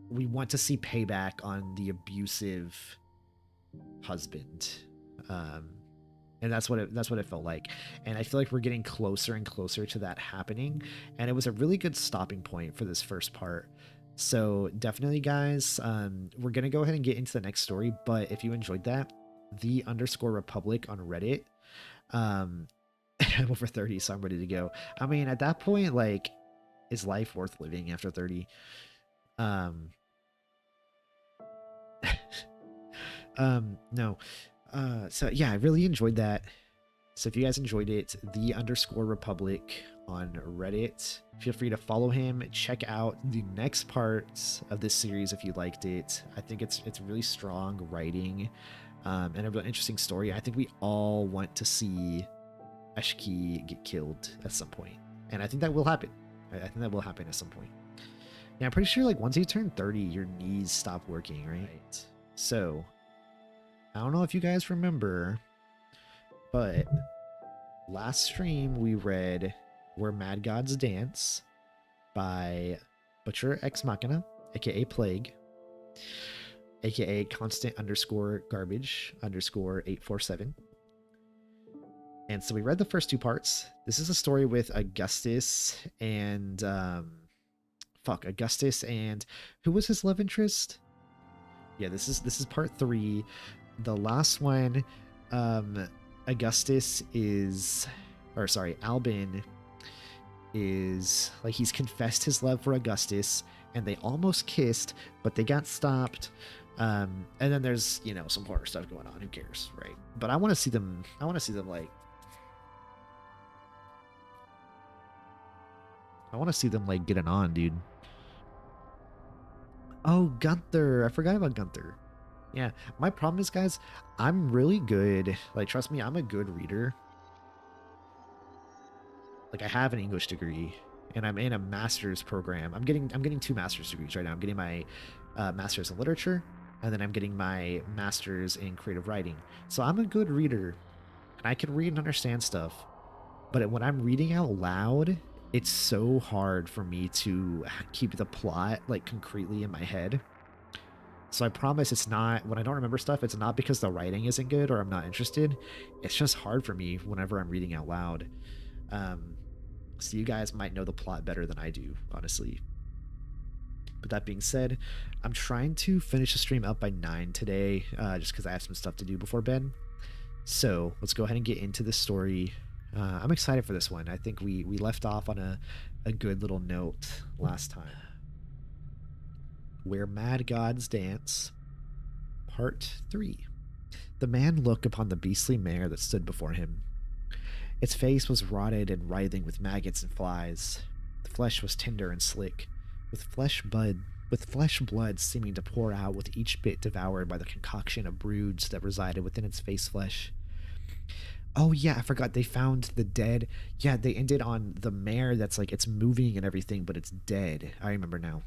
we want to see payback on the abusive husband. And that's what it felt like. And I feel like we're getting closer and closer to that happening. And it was a really good stopping point for this first part. So definitely, guys, we're gonna go ahead and get into the next story. But if you enjoyed that, _Republic on Reddit, I'm over 30, so I'm ready to go. I mean, at that point, like, is life worth living after 30? No. So yeah, I really enjoyed that. So if you guys enjoyed it, _Republic on Reddit, feel free to follow him. Check out the next parts of this series if you liked it. I think it's really strong writing, and a really interesting story. I think we all want to see Eshki get killed at some point, and I think that will happen. I think that will happen at some point. Yeah, I'm pretty sure like once you turn 30, your knees stop working, right? So I don't know if you guys remember, but last stream we read Where Mad Gods Dance by ButcherExMachina, aka Plague, aka constant_garbage_847. And so we read the first two parts. This is a story with Augustus and Augustus and who was his love interest? Yeah, this is part 3. The last one, Augustus is, or sorry, Albin is, like, he's confessed his love for Augustus, and they almost kissed, but they got stopped. And then there's, you know, some horror stuff going on. Who cares, right? But I want to see them. I want to see them like. I want to see them like getting on, dude. Oh, Gunther! I forgot about Gunther. Yeah, my problem is, guys, I'm really good. Like, trust me, I'm a good reader. Like, I have an English degree, and I'm in a master's program. I'm getting 2 master's degrees right now. I'm getting my master's in literature, and then I'm getting my master's in creative writing. So I'm a good reader, and I can read and understand stuff. But when I'm reading out loud, it's so hard for me to keep the plot like concretely in my head. So I promise it's not, when I don't remember stuff, it's not because the writing isn't good or I'm not interested. It's just hard for me whenever I'm reading out loud. So you guys might know the plot better than I do, honestly. But that being said, I'm trying to finish the stream up by 9 today, just because I have some stuff to do before bed. So let's go ahead and get into this story. I'm excited for this one. I think we left off on a good little note last time. Where Mad Gods Dance, Part 3. The man looked upon the beastly mare that stood before him. Its face was rotted and writhing with maggots and flies. The flesh was tender and slick, with flesh blood seeming to pour out with each bit devoured by the concoction of broods that resided within its face flesh. Oh yeah, I forgot, they found the dead. Yeah, they ended on the mare that's like, it's moving and everything, but it's dead. I remember now.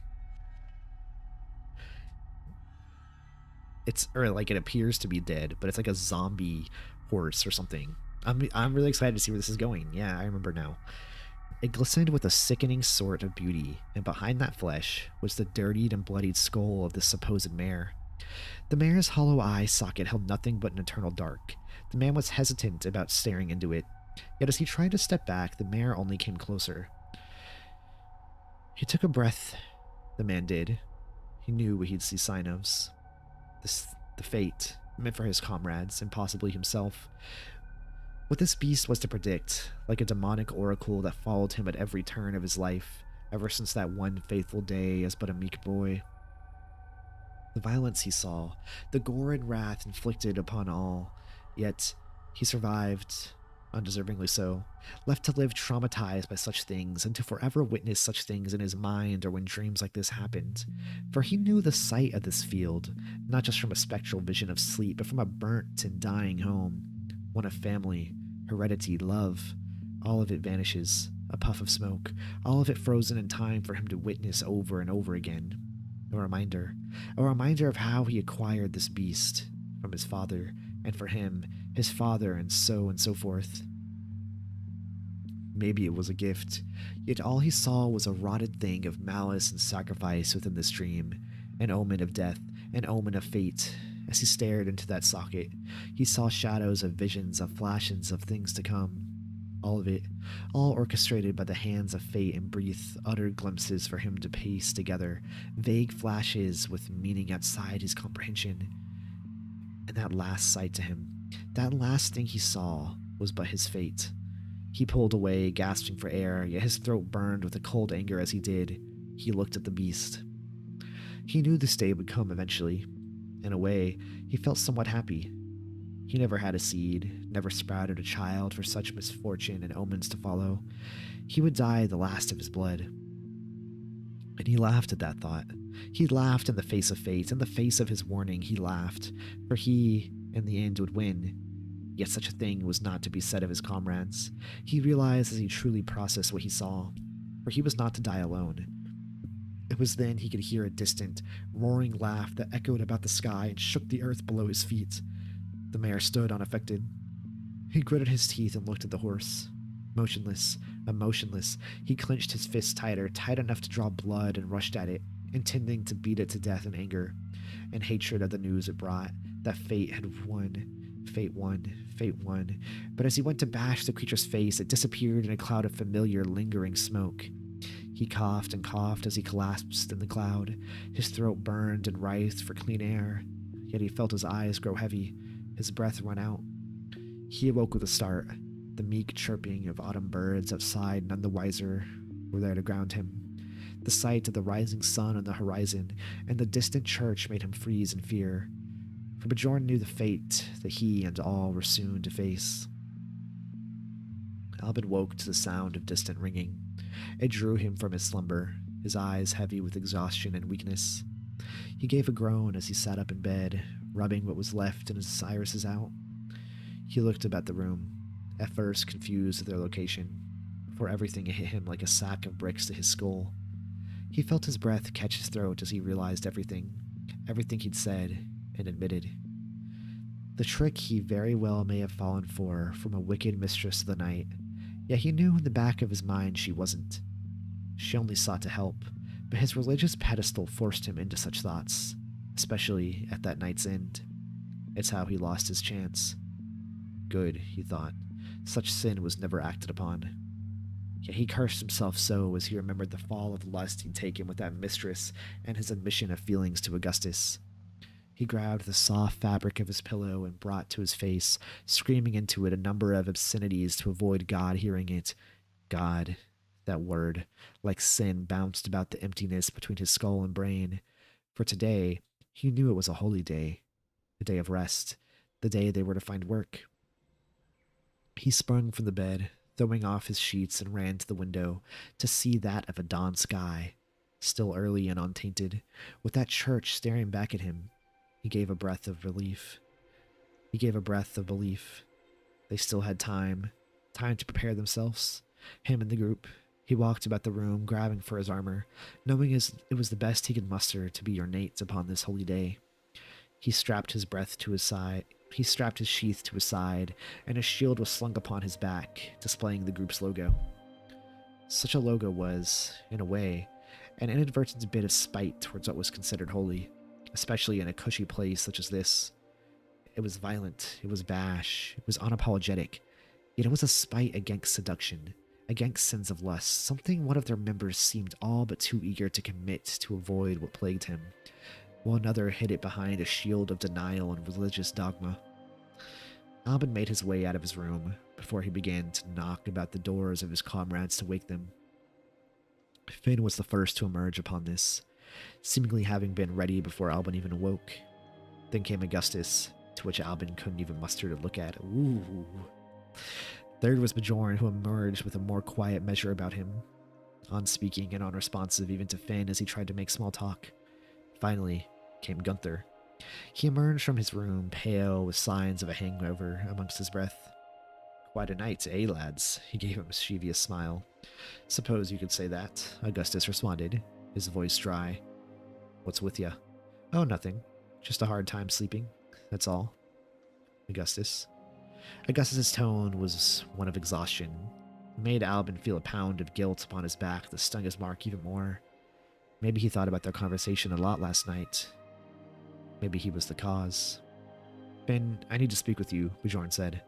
Or like it appears to be dead, but it's like a zombie horse or something. I'm really excited to see where this is going. Yeah, I remember now. It glistened with a sickening sort of beauty, and behind that flesh was the dirtied and bloodied skull of this supposed mare. The mare's hollow eye socket held nothing but an eternal dark. The man was hesitant about staring into it, yet as he tried to step back, the mare only came closer. He took a breath, the man did. He knew what he'd see sign of. The fate meant for his comrades, and possibly himself. What this beast was to predict, like a demonic oracle that followed him at every turn of his life, ever since that one faithful day as but a meek boy. The violence he saw, the gore and wrath inflicted upon all, yet he survived, undeservingly so, left to live traumatized by such things and to forever witness such things in his mind or when dreams like this happened. For he knew the sight of this field, not just from a spectral vision of sleep, but from a burnt and dying home, one of family, heredity, love. All of it vanishes, a puff of smoke, all of it frozen in time for him to witness over and over again. A reminder of how he acquired this beast from his father, and for him, his father, and so forth. Maybe it was a gift, yet all he saw was a rotted thing of malice and sacrifice within this dream, an omen of death, an omen of fate. As he stared into that socket, he saw shadows of visions, of flashes of things to come. All of it, all orchestrated by the hands of fate and brief, utter glimpses for him to piece together, vague flashes with meaning outside his comprehension. And that last sight to him, that last thing he saw, was but his fate. He pulled away, gasping for air, yet his throat burned with a cold anger as he did. He looked at the beast. He knew this day would come eventually. In a way, he felt somewhat happy. He never had a seed, never sprouted a child for such misfortune and omens to follow. He would die the last of his blood. And he laughed at that thought. He laughed in the face of fate, in the face of his warning. He laughed, for he, in the end, would win. Yet such a thing was not to be said of his comrades. He realized as he truly processed what he saw, for he was not to die alone. It was then he could hear a distant, roaring laugh that echoed about the sky and shook the earth below his feet. The mare stood unaffected. He gritted his teeth and looked at the horse. Motionless, emotionless, he clenched his fists tighter, tight enough to draw blood, and rushed at it, intending to beat it to death in anger and hatred of the news it brought, that fate had won. Fate won. Fate won. But as he went to bash the creature's face, it disappeared in a cloud of familiar, lingering smoke. He coughed and coughed as he collapsed in the cloud. His throat burned and writhed for clean air, yet he felt his eyes grow heavy, his breath run out. He awoke with a start. The meek chirping of autumn birds outside, none the wiser, were there to ground him. The sight of the rising sun on the horizon and the distant church made him freeze in fear, for Bjorn knew the fate that he and all were soon to face. Albin woke to the sound of distant ringing. It drew him from his slumber, his eyes heavy with exhaustion and weakness. He gave a groan as he sat up in bed, rubbing what was left in his irises out. He looked about the room, at first confused at their location, for everything hit him like a sack of bricks to his skull. He felt his breath catch his throat as he realized everything he'd said and admitted. The trick he very well may have fallen for from a wicked mistress of the night, yet he knew in the back of his mind she wasn't. She only sought to help, but his religious pedestal forced him into such thoughts, especially at that night's end. It's how he lost his chance. Good, he thought. Such sin was never acted upon. Yet he cursed himself so as he remembered the fall of lust he'd taken with that mistress and his admission of feelings to Augustus. He grabbed the soft fabric of his pillow and brought to his face, screaming into it a number of obscenities to avoid God hearing it. God, that word, like sin, bounced about the emptiness between his skull and brain. For today, he knew it was a holy day, a day of rest, the day they were to find work. He sprung from the bed, throwing off his sheets, and ran to the window to see that of a dawn sky, still early and untainted, with that church staring back at him. He gave a breath of relief. He gave a breath of belief. They still had time to prepare themselves. Him and the group. He walked about the room, grabbing for his armor, knowing it was the best he could muster to be ornate upon this holy day. He strapped his sheath to his side, and a shield was slung upon his back, displaying the group's logo. Such a logo was, in a way, an inadvertent bit of spite towards what was considered holy, especially in a cushy place such as this. It was violent, it was bash, it was unapologetic, yet it was a spite against seduction, against sins of lust, something one of their members seemed all but too eager to commit to avoid what plagued him, while another hid it behind a shield of denial and religious dogma. Albin made his way out of his room before he began to knock about the doors of his comrades to wake them. Finn was the first to emerge upon this, seemingly having been ready before Albin even awoke. Then came Augustus, to which Albin couldn't even muster to look at. Ooh. Third was Bjorn, who emerged with a more quiet measure about him, unspeaking and unresponsive even to Finn as he tried to make small talk. Finally came Gunther. He emerged from his room, pale, with signs of a hangover amongst his breath. Quite a night, eh, lads? He gave a mischievous smile. Suppose you could say that, Augustus responded, his voice dry. What's with ya? Oh, nothing. Just a hard time sleeping. That's all. Augustus's tone was one of exhaustion. It made Albin feel a pound of guilt upon his back that stung his mark even more. Maybe he thought about their conversation a lot last night. Maybe he was the cause. Finn, I need to speak with you, Bjorn said.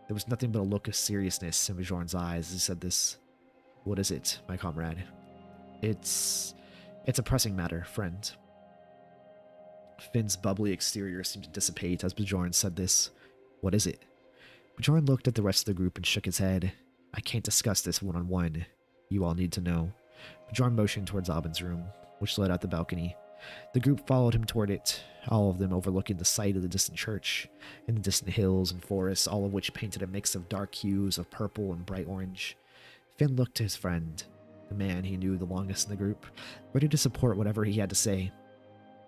There was nothing but a look of seriousness in Bjorn's eyes as he said this. What is it, my comrade? It's a pressing matter, friend. Finn's bubbly exterior seemed to dissipate as Bjorn said this. What is it? Bjorn looked at the rest of the group and shook his head. I can't discuss this one-on-one. You all need to know. Bjorn motioned towards Albin's room, which led out the balcony. The group followed him toward it, all of them overlooking the site of the distant church, and the distant hills and forests, all of which painted a mix of dark hues of purple and bright orange. Finn looked to his friend, the man he knew the longest in the group, ready to support whatever he had to say.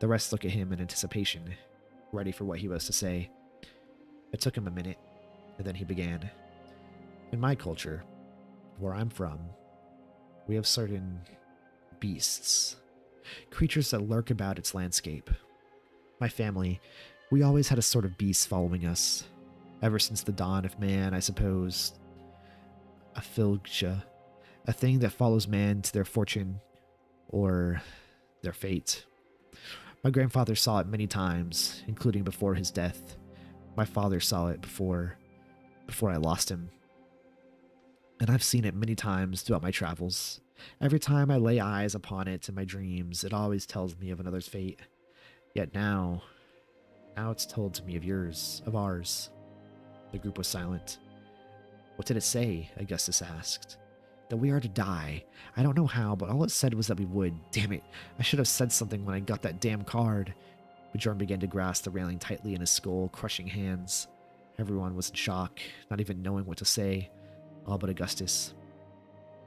The rest looked at him in anticipation, ready for what he was to say. It took him a minute, and then he began. In my culture, where I'm from, we have certain beasts, creatures that lurk about its landscape. My family, we always had a sort of beast following us, ever since the dawn of man, I suppose. A filgsha, a thing that follows man to their fortune, or their fate. My grandfather saw it many times, including before his death. My father saw it before I lost him. And I've seen it many times throughout my travels. Every time I lay eyes upon it in my dreams, it always tells me of another's fate. Yet now it's told to me of yours, of ours. The group was silent. What did it say? Augustus asked. That we are to die. I don't know how, but all it said was that we would. Damn it, I should have said something when I got that damn card. Bjorn began to grasp the railing tightly in his skull, crushing hands. Everyone was in shock, not even knowing what to say. All but Augustus.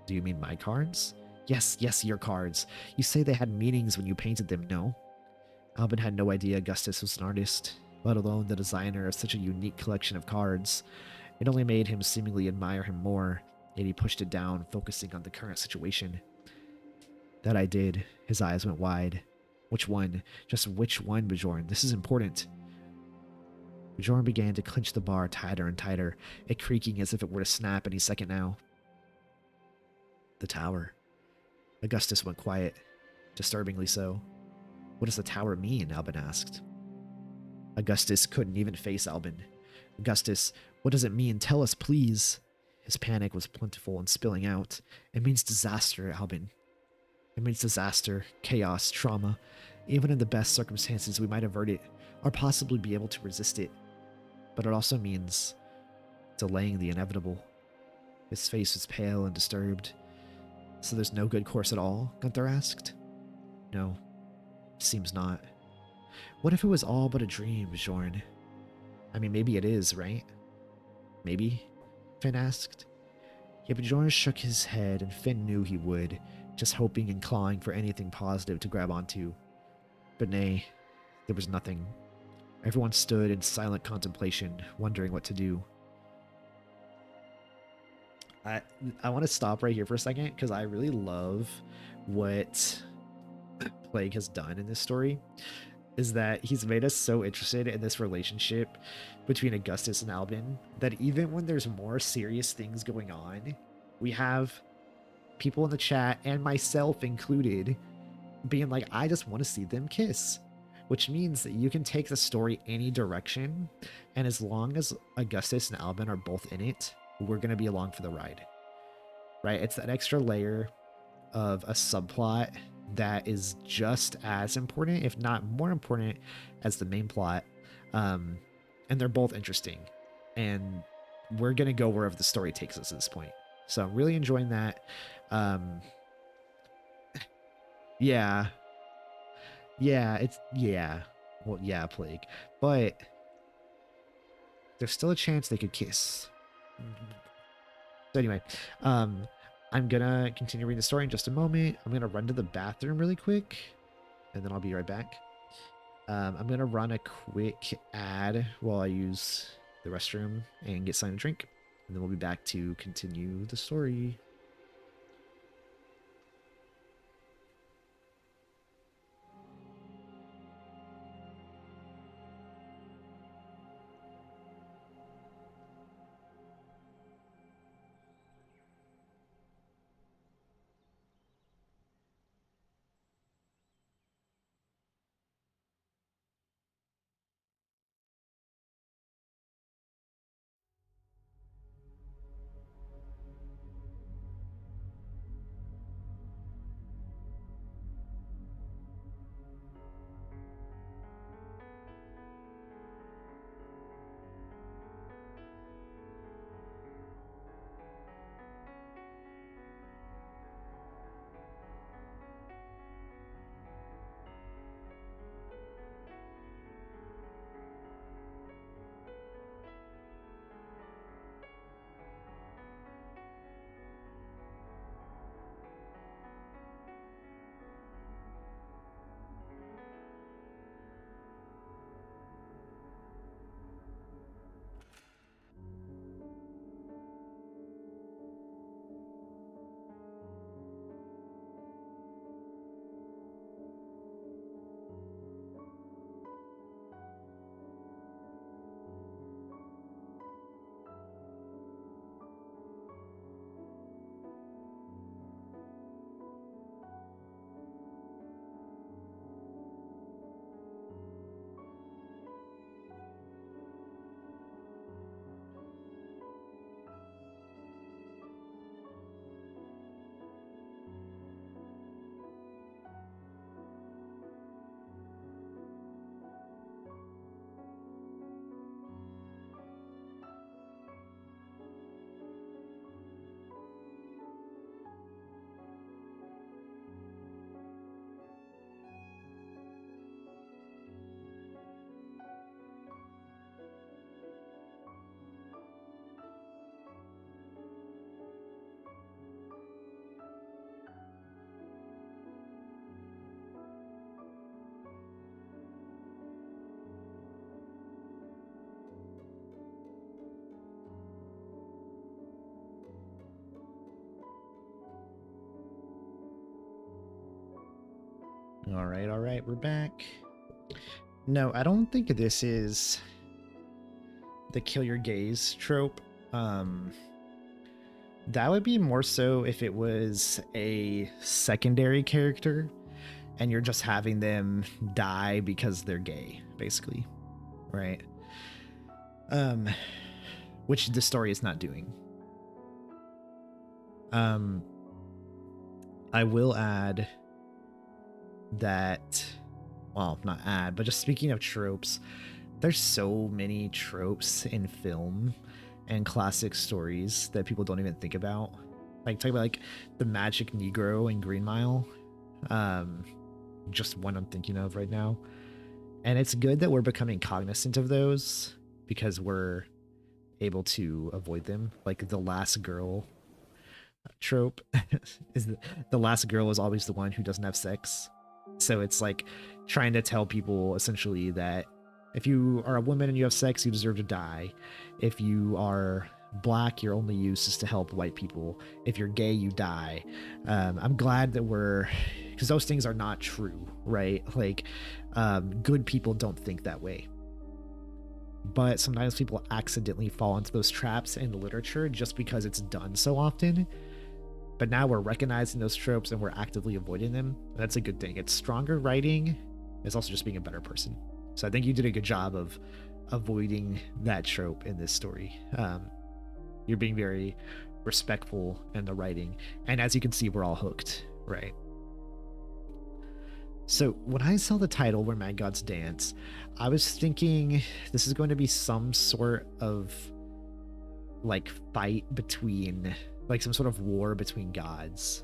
Do you mean my cards? Yes, your cards. You say they had meanings when you painted them, no? Albin had no idea Augustus was an artist, let alone the designer of such a unique collection of cards. It only made him seemingly admire him more, yet he pushed it down, focusing on the current situation. That I did. His eyes went wide. Which one? Just which one, Bjorn? This is important. Bjorn began to clench the bar tighter and tighter, it creaking as if it were to snap any second now. The tower. Augustus went quiet, disturbingly so. What does the tower mean? Albin asked. Augustus couldn't even face Albin. Augustus, what does it mean? Tell us, please. His panic was plentiful and spilling out. It means disaster, Albin. It means disaster, chaos, trauma. Even in the best circumstances, we might avert it, or possibly be able to resist it. But it also means delaying the inevitable. His face was pale and disturbed. So there's no good course at all? Gunther asked. No, seems not. What if it was all but a dream, Bjorn? I mean, maybe it is, right? Maybe? Finn asked. Yeah, but Bjorn shook his head, and Finn knew he would, just hoping and clawing for anything positive to grab onto. But nay, there was nothing. Everyone stood in silent contemplation, wondering what to do. I want to stop right here for a second, because I really love what Plague has done in this story. Is that he's made us so interested in this relationship between Augustus and Albin that even when there's more serious things going on, we have people in the chat and myself included being like, I just want to see them kiss, which means that you can take the story any direction. And as long as Augustus and Alban are both in it, we're going to be along for the ride, right? It's that extra layer of a subplot that is just as important, if not more important, as the main plot. And they're both interesting. And we're going to go wherever the story takes us at this point. So I'm really enjoying that. Yeah. Well, yeah, Plague. But there's still a chance they could kiss. So anyway, I'm gonna continue reading the story in just a moment. I'm gonna run to the bathroom really quick, and then I'll be right back. I'm gonna run a quick ad while I use the restroom and get something to drink, and then we'll be back to continue the story. All right, we're back. No, I don't think this is the kill your gaze trope. That would be more so if it was a secondary character and you're just having them die because they're gay, basically, right? Which the story is not doing. I will add that, well, not add, but just speaking of tropes, there's so many tropes in film and classic stories that people don't even think about. Like, talk about like the magic Negro in Green Mile. Just one I'm thinking of right now. And it's good that we're becoming cognizant of those because we're able to avoid them. Like the last girl trope is the last girl is always the one who doesn't have sex. So it's like trying to tell people essentially that if you are a woman and you have sex, you deserve to die. If you are black, your only use is to help white people. If you're gay, you die. I'm glad that because those things are not true, right? Like, good people don't think that way. But sometimes people accidentally fall into those traps in literature just because it's done so often. but now we're recognizing those tropes and we're actively avoiding them. That's a good thing. It's stronger writing. It's also just being a better person. So I think you did a good job of avoiding that trope in this story. You're being very respectful in the writing, and as you can see, we're all hooked, right? So when I saw the title Where Mad Gods Dance, I was thinking this is going to be some sort of like fight between, like some sort of war between gods.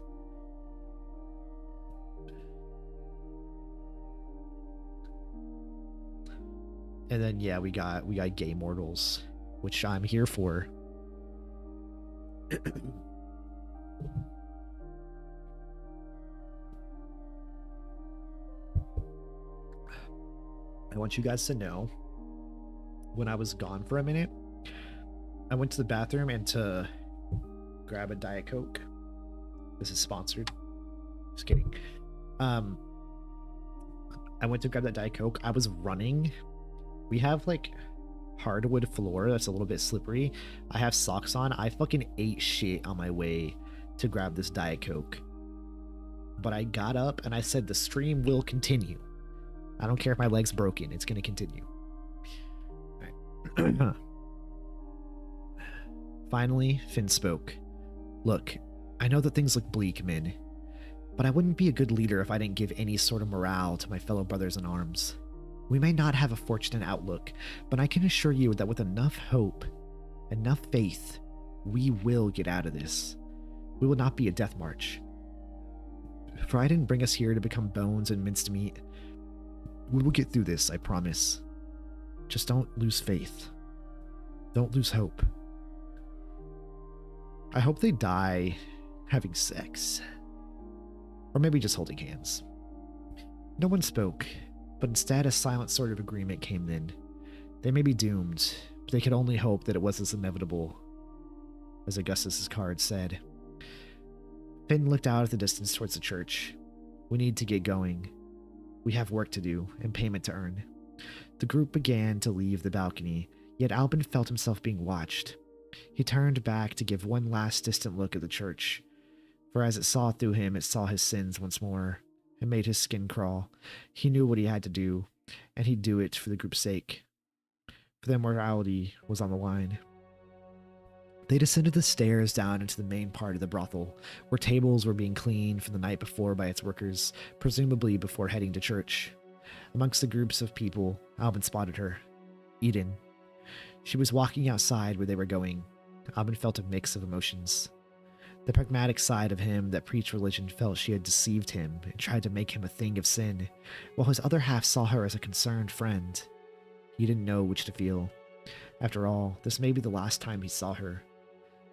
And then yeah, we got gay mortals, which I'm here for. I want you guys to know, when I was gone for a minute, I went to the bathroom and to grab a Diet Coke. This is sponsored. Just kidding. I went to grab that Diet Coke. I was running. We have like hardwood floor that's a little bit slippery. I have socks on. I fucking ate shit on my way to grab this Diet Coke. But I got up and I said the stream will continue. I don't care if my leg's broken. It's going to continue. All right. Finally, Finn spoke. Look, I know that things look bleak, Min, but I wouldn't be a good leader if I didn't give any sort of morale to my fellow brothers in arms. We may not have a fortunate outlook, but I can assure you that with enough hope, enough faith, we will get out of this. We will not be a death march. For I didn't bring us here to become bones and minced meat. We will get through this, I promise. Just don't lose faith. Don't lose hope. I hope they die having sex. Or maybe just holding hands. No one spoke, but instead a silent sort of agreement came in. They may be doomed, but they could only hope that it was as inevitable as Augustus's card said. Finn looked out at the distance towards the church. We need to get going. We have work to do and payment to earn. The group began to leave the balcony, yet Albin felt himself being watched. He turned back to give one last distant look at the church, for as it saw through him, it saw his sins once more. It made his skin crawl. He knew what he had to do, and he'd do it for the group's sake. For their morality was on the line. They descended the stairs down into the main part of the brothel, where tables were being cleaned from the night before by its workers, presumably before heading to church. Amongst the groups of people, Albin spotted her. Eden. She was walking outside where they were going. Albin felt a mix of emotions. The pragmatic side of him that preached religion felt she had deceived him and tried to make him a thing of sin, while his other half saw her as a concerned friend. He didn't know which to feel. After all, this may be the last time he saw her.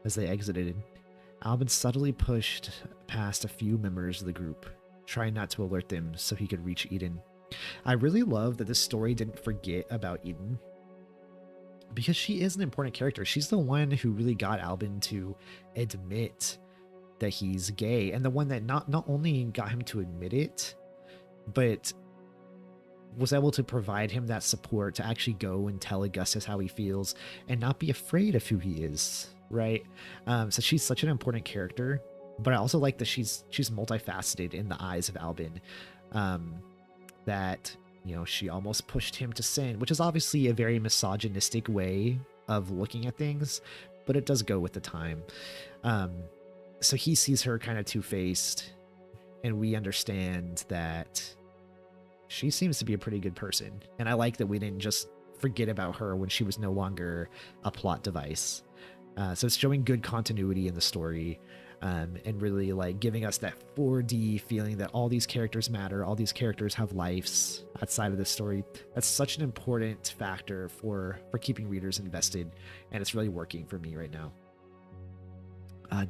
As they exited, Albin subtly pushed past a few members of the group, trying not to alert them so he could reach Eden. I really love that this story didn't forget about Eden, because she is an important character. She's the one who really got Albin to admit that he's gay, and the one that not only got him to admit it, but was able to provide him that support to actually go and tell Augustus how he feels and not be afraid of who he is, right? So she's such an important character, but I also like that she's multifaceted in the eyes of Albin. That, you know, she almost pushed him to sin, which is obviously a very misogynistic way of looking at things, but it does go with the time. So he sees her kind of two-faced, and we understand that she seems to be a pretty good person. And I like that we didn't just forget about her when she was no longer a plot device. So it's showing good continuity in the story, and really like giving us that 4D feeling that all these characters matter, all these characters have lives outside of this story. That's such an important factor for keeping readers invested, and it's really working for me right now.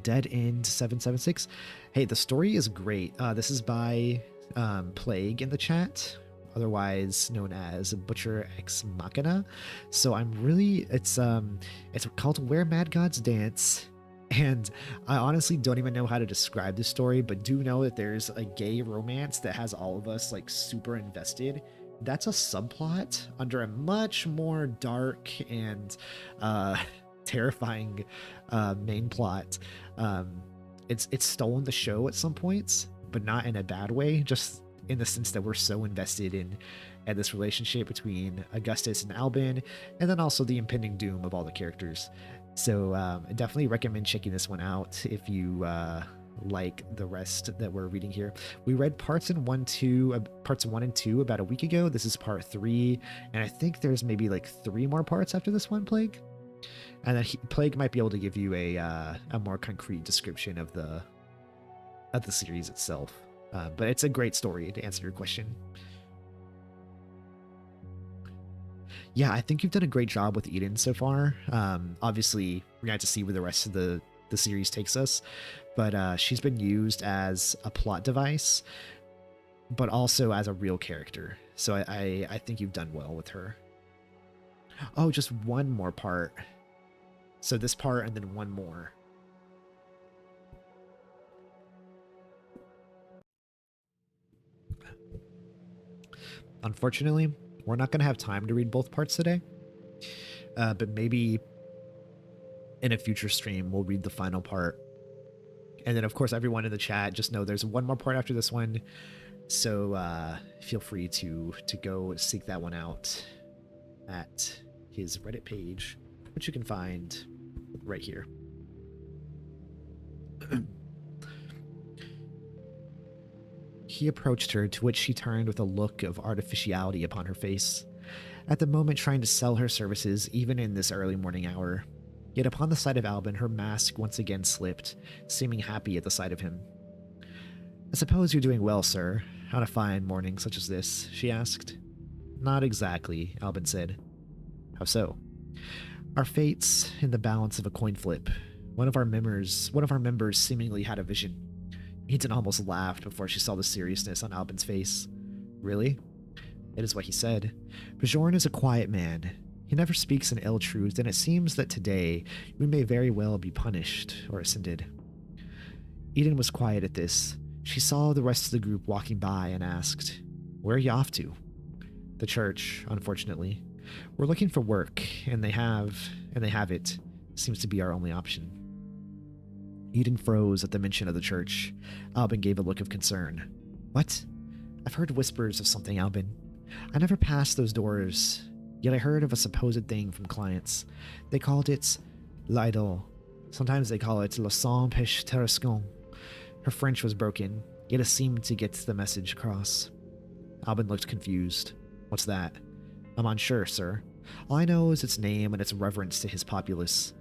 Dead End 776. Hey, the story is great. This is by Plague in the chat, otherwise known as ButcherExMachina. So I'm really, it's called Where Mad Gods Dance, and I honestly don't even know how to describe this story, but do know that there's a gay romance that has all of us like super invested. That's a subplot under a much more dark and terrifying main plot. it's stolen the show at some points, but not in a bad way, just in the sense that we're so invested in this relationship between Augustus and Albin, and then also the impending doom of all the characters. So I definitely recommend checking this one out if you like the rest that we're reading here. We read parts 1 and 2 about a week ago. This is part 3, and I think there's maybe like 3 more parts after this one, Plague. And then Plague might be able to give you a more concrete description of the series itself. But it's a great story, to answer your question. Yeah, I think you've done a great job with Eden so far. Obviously, we're going to have to see where the rest of the series takes us. But she's been used as a plot device, but also as a real character. So I think you've done well with her. Oh, just one more part. So this part and then one more. Unfortunately, we're not going to have time to read both parts today. But maybe in a future stream, we'll read the final part. And then, of course, everyone in the chat, just know there's one more part after this one. So feel free to go seek that one out at his Reddit page, which you can find right here. He approached her, to which she turned with a look of artificiality upon her face, at the moment trying to sell her services even in this early morning hour. Yet upon the sight of Albin, her mask once again slipped, seeming happy at the sight of him. "I suppose you're doing well, sir, on a fine morning such as this?" she asked. "Not exactly," Albin said. "How so?" "Our fates in the balance of a coin flip. One of our members seemingly had a vision." Eden almost laughed before she saw the seriousness on Albin's face. "Really?" "It is what he said. Bjorn is a quiet man. He never speaks an ill truth, and it seems that today we may very well be punished or ascended." Eden was quiet at this. She saw the rest of the group walking by and asked, "Where are you off to?" "The church, unfortunately. We're looking for work, and they have it. Seems to be our only option." Eden froze at the mention of the church. Albin gave a look of concern. "What?" "I've heard whispers of something, Albin. I never passed those doors, yet I heard of a supposed thing from clients. They called it l'idole. Sometimes they call it le sang pêche terrescon." Her French was broken, yet it seemed to get the message across. Albin looked confused. "What's that?" "I'm unsure, sir. All I know is its name and its reverence to his populace."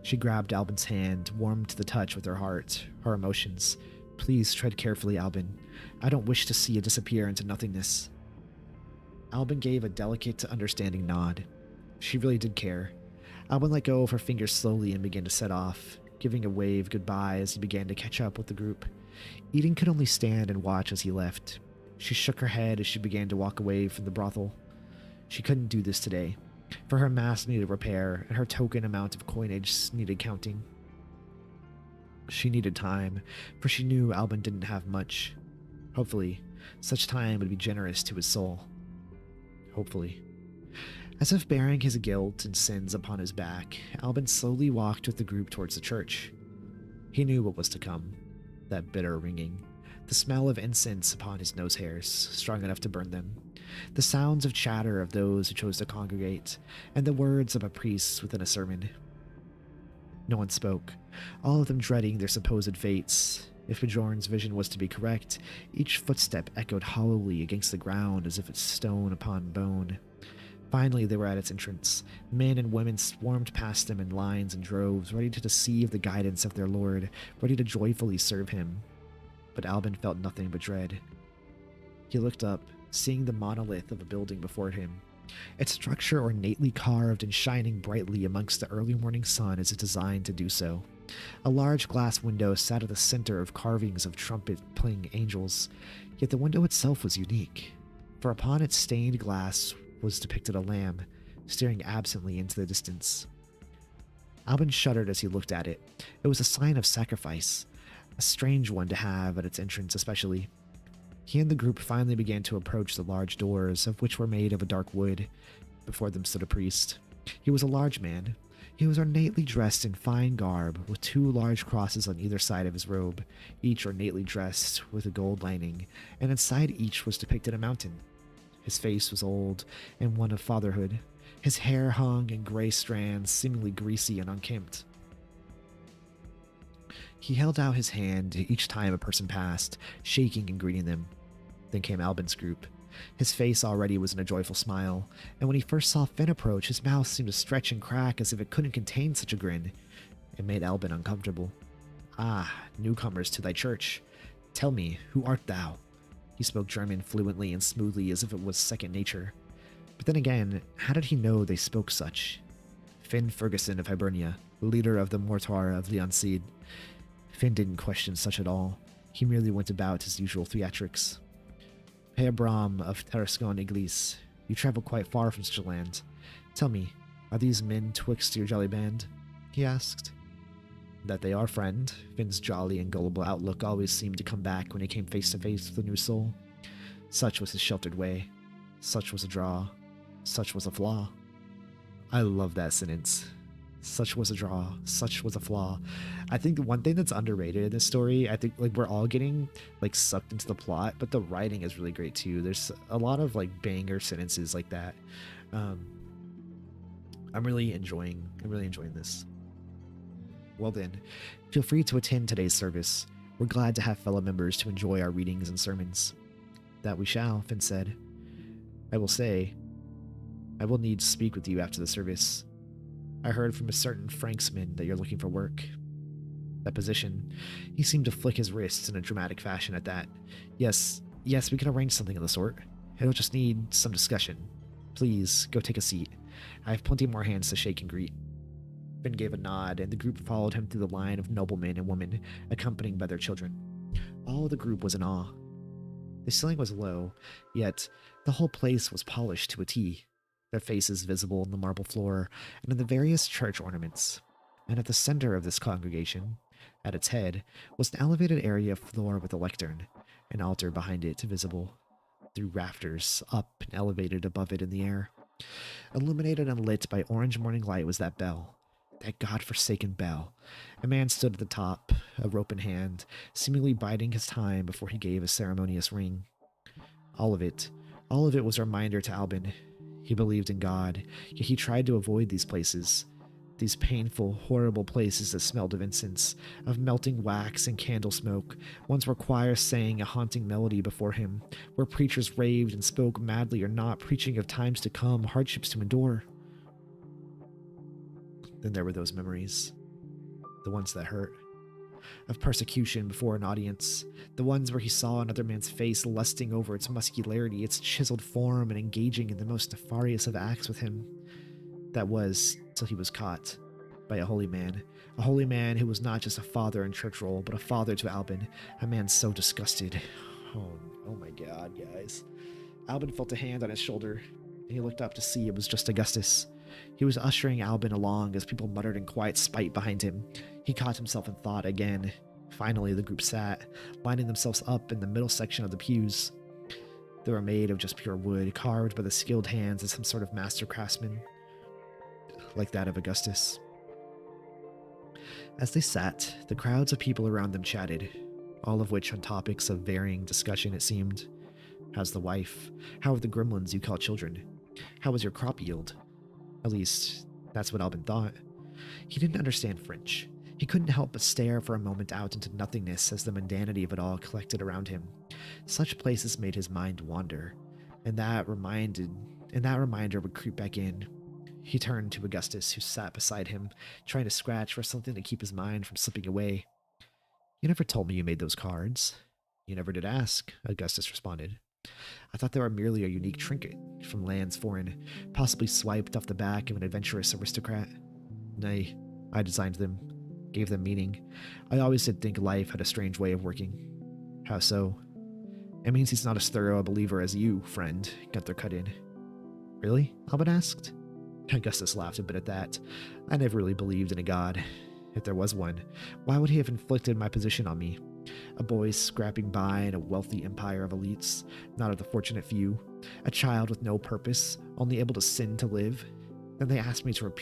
She grabbed Albin's hand, warmed to the touch with her heart, her emotions. "Please tread carefully, Albin. I don't wish to see you disappear into nothingness." Albin gave a delicate, understanding nod. She really did care. Albin let go of her fingers slowly and began to set off, giving a wave goodbye as he began to catch up with the group. Eden could only stand and watch as he left. She shook her head as she began to walk away from the brothel. She couldn't do this today, for her mask needed repair and her token amount of coinage needed counting. She needed time, for she knew Albin didn't have much. Hopefully, such time would be generous to his soul. Hopefully. As if bearing his guilt and sins upon his back, Albin slowly walked with the group towards the church. He knew what was to come, that bitter ringing, the smell of incense upon his nose hairs, strong enough to burn them, the sounds of chatter of those who chose to congregate, and the words of a priest within a sermon. No one spoke, all of them dreading their supposed fates. If Bjorn's vision was to be correct, each footstep echoed hollowly against the ground as if it's stone upon bone. Finally, they were at its entrance. Men and women swarmed past them in lines and droves, ready to deceive the guidance of their lord, ready to joyfully serve him. But Albin felt nothing but dread. He looked up, seeing the monolith of a building before him, its structure ornately carved and shining brightly amongst the early morning sun as it's designed to do so. A large glass window sat at the center of carvings of trumpet-playing angels, yet the window itself was unique, for upon its stained glass was depicted a lamb, staring absently into the distance. Albin shuddered as he looked at it. It was a sign of sacrifice, a strange one to have at its entrance especially. He and the group finally began to approach the large doors, of which were made of a dark wood. Before them stood a priest. He was a large man. He was ornately dressed in fine garb, with 2 large crosses on either side of his robe, each ornately dressed with a gold lining, and inside each was depicted a mountain. His face was old and one of fatherhood. His hair hung in gray strands, seemingly greasy and unkempt. He held out his hand each time a person passed, shaking and greeting them. Then came Albin's group. His face already was in a joyful smile, and when he first saw Finn approach, his mouth seemed to stretch and crack as if it couldn't contain such a grin. It made Albin uncomfortable. "Ah, newcomers to thy church. Tell me, who art thou?" He spoke German fluently and smoothly as if it was second nature. But then again, how did he know they spoke such? Finn Ferguson of Hibernia, leader of the Mortar of Leonseed. Finn didn't question such at all. He merely went about his usual theatrics. Herr Bram of Tarascon Iglis, you travel quite far from such a land. Tell me, are these men twixt your jolly band? He asked. That they are, friend. Finn's jolly and gullible outlook always seemed to come back when he came face to face with a new soul. Such was his sheltered way. Such was a draw. Such was a flaw. I love that sentence. Such was a draw. Such was a flaw. I think the one thing that's underrated in this story, I think like we're all getting like sucked into the plot, but the writing is really great too. There's a lot of like banger sentences like that. I'm really enjoying this. Well then, feel free to attend today's service. We're glad to have fellow members to enjoy our readings and sermons. That we shall, Finn said. I will say, I will need to speak with you after the service. I heard from a certain Franksman that you're looking for work. That position. He seemed to flick his wrists in a dramatic fashion at that. Yes, we can arrange something of the sort. It'll just need some discussion. Please, go take a seat. I have plenty more hands to shake and greet. Finn gave a nod, and the group followed him through the line of noblemen and women, accompanied by their children. All of the group was in awe. The ceiling was low, yet the whole place was polished to a T. Their faces visible on the marble floor and in the various church ornaments. And at the center of this congregation, at its head, was an elevated area floor with a lectern, an altar behind it visible through rafters, up and elevated above it in the air. Illuminated and lit by orange morning light was that bell, that god-forsaken bell. A man stood at the top, a rope in hand, seemingly biding his time before he gave a ceremonious ring. All of it was a reminder to Albin. He believed in God, yet he tried to avoid these places. These painful, horrible places that smelled of incense, of melting wax and candle smoke, ones where choirs sang a haunting melody before him, where preachers raved and spoke madly or not, preaching of times to come, hardships to endure. Then there were those memories, the ones that hurt, of persecution before an audience, the ones where he saw another man's face lusting over its muscularity, its chiseled form, and engaging in the most nefarious of acts with him. That was till he was caught by a holy man who was not just a father in church role, but a father to Albin, a man so disgusted. Oh my god, guys. Albin felt a hand on his shoulder, and he looked up to see it was just Augustus. He was ushering Albin along as people muttered in quiet spite behind him. He caught himself in thought again. Finally, the group sat, lining themselves up in the middle section of the pews. They were made of just pure wood, carved by the skilled hands of some sort of master craftsman, like that of Augustus. As they sat, the crowds of people around them chatted, all of which on topics of varying discussion, it seemed. How's the wife? How are the gremlins you call children? How was your crop yield? At least, that's what Albin thought. He didn't understand French. He couldn't help but stare for a moment out into nothingness as the mundanity of it all collected around him. Such places made his mind wander, and that reminder would creep back in. He turned to Augustus, who sat beside him, trying to scratch for something to keep his mind from slipping away. You never told me you made those cards. You never did ask, Augustus responded. I thought they were merely a unique trinket from lands foreign, possibly swiped off the back of an adventurous aristocrat. Nay, I designed them, gave them meaning. I always did think life had a strange way of working. How so? It means he's not as thorough a believer as you, friend, Gunther cut in. Really? Albin asked. Augustus laughed a bit at that. I never really believed in a god. If there was one, why would he have inflicted my position on me? A boy scrapping by in a wealthy empire of elites, not of the fortunate few. A child with no purpose, only able to sin to live. Then they asked me to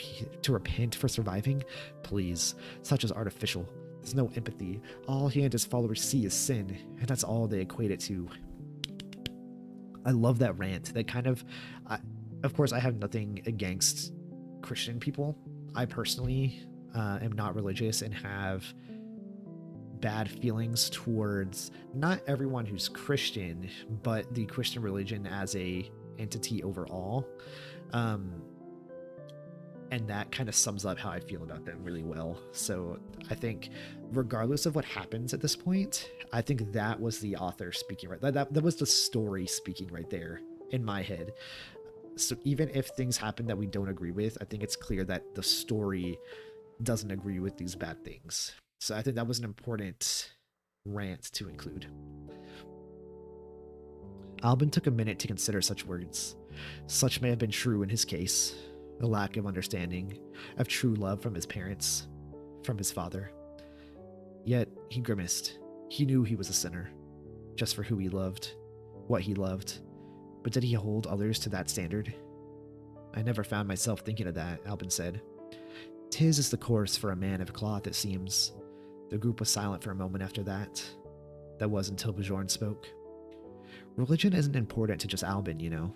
repent for surviving? Please, such is artificial. There's no empathy. All he and his followers see is sin, and that's all they equate it to. I love that rant. That kind of course, I have nothing against Christian people. I personally am not religious and have bad feelings towards not everyone who's Christian, but the Christian religion as a entity overall. And that kind of sums up how I feel about them really well. So I think regardless of what happens at this point, I think that was the author speaking right. That was the story speaking right there in my head. So even if things happen that we don't agree with, I think it's clear that the story doesn't agree with these bad things. So I think that was an important rant to include. Albin took a minute to consider such words. Such may have been true in his case. A lack of understanding, of true love from his parents, from his father. Yet he grimaced. He knew he was a sinner, just for who he loved, what he loved. But did he hold others to that standard? I never found myself thinking of that, Albin said. 'Tis is the course for a man of cloth, it seems. The group was silent for a moment after that. That was until Bjorn spoke. Religion isn't important to just Albin, you know.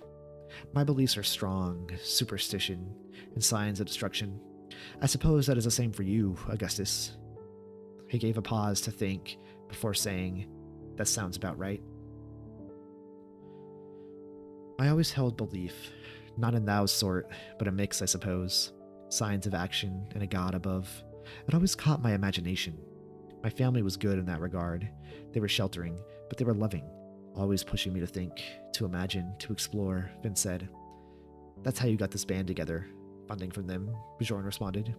My beliefs are strong, superstition, and signs of destruction. I suppose that is the same for you, Augustus. He gave a pause to think before saying, that sounds about right. I always held belief, not in thou sort, but a mix, I suppose. Signs of action and a god above. It always caught my imagination. My family was good in that regard. They were sheltering, but they were loving. Always pushing me to think, to imagine, to explore, Finn said. That's how you got this band together. Funding from them, Bjorn responded.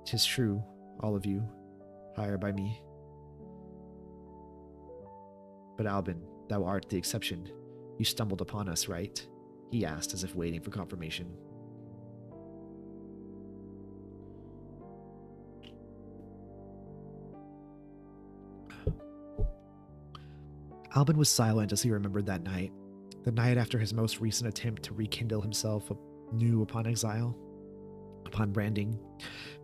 'Tis true, all of you, hired by me. But Albin, thou art the exception. You stumbled upon us, right? He asked as if waiting for confirmation. Albin was silent as he remembered that night, the night after his most recent attempt to rekindle himself anew upon exile, upon branding.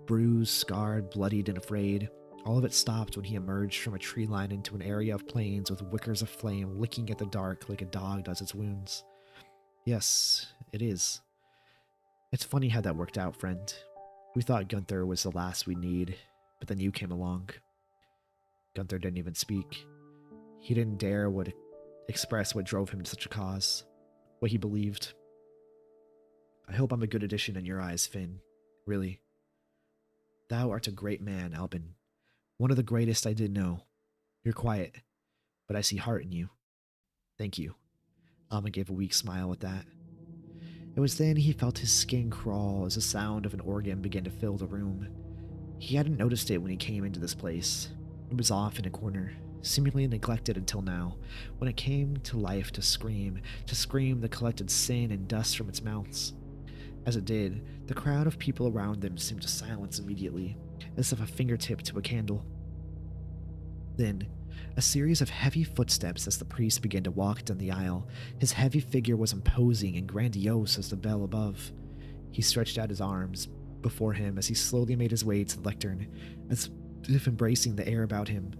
Bruised, scarred, bloodied, and afraid, all of it stopped when he emerged from a tree line into an area of plains with wickers of flame licking at the dark like a dog does its wounds. Yes, it is. It's funny how that worked out, friend. We thought Gunther was the last we'd need, but then you came along. Gunther didn't even speak. He didn't dare express what drove him to such a cause, what he believed. I hope I'm a good addition in your eyes, Finn. Really. Thou art a great man, Albin. One of the greatest I did know. You're quiet, but I see heart in you. Thank you. Albin gave a weak smile at that. It was then he felt his skin crawl as the sound of an organ began to fill the room. He hadn't noticed it when he came into this place. It was off in a corner, seemingly neglected until now, when it came to life to scream the collected sin and dust from its mouths. As it did, the crowd of people around them seemed to silence immediately, as if a fingertip to a candle. Then, a series of heavy footsteps as the priest began to walk down the aisle. His heavy figure was imposing and grandiose as the bell above. He stretched out his arms before him as he slowly made his way to the lectern, as if embracing the air about him.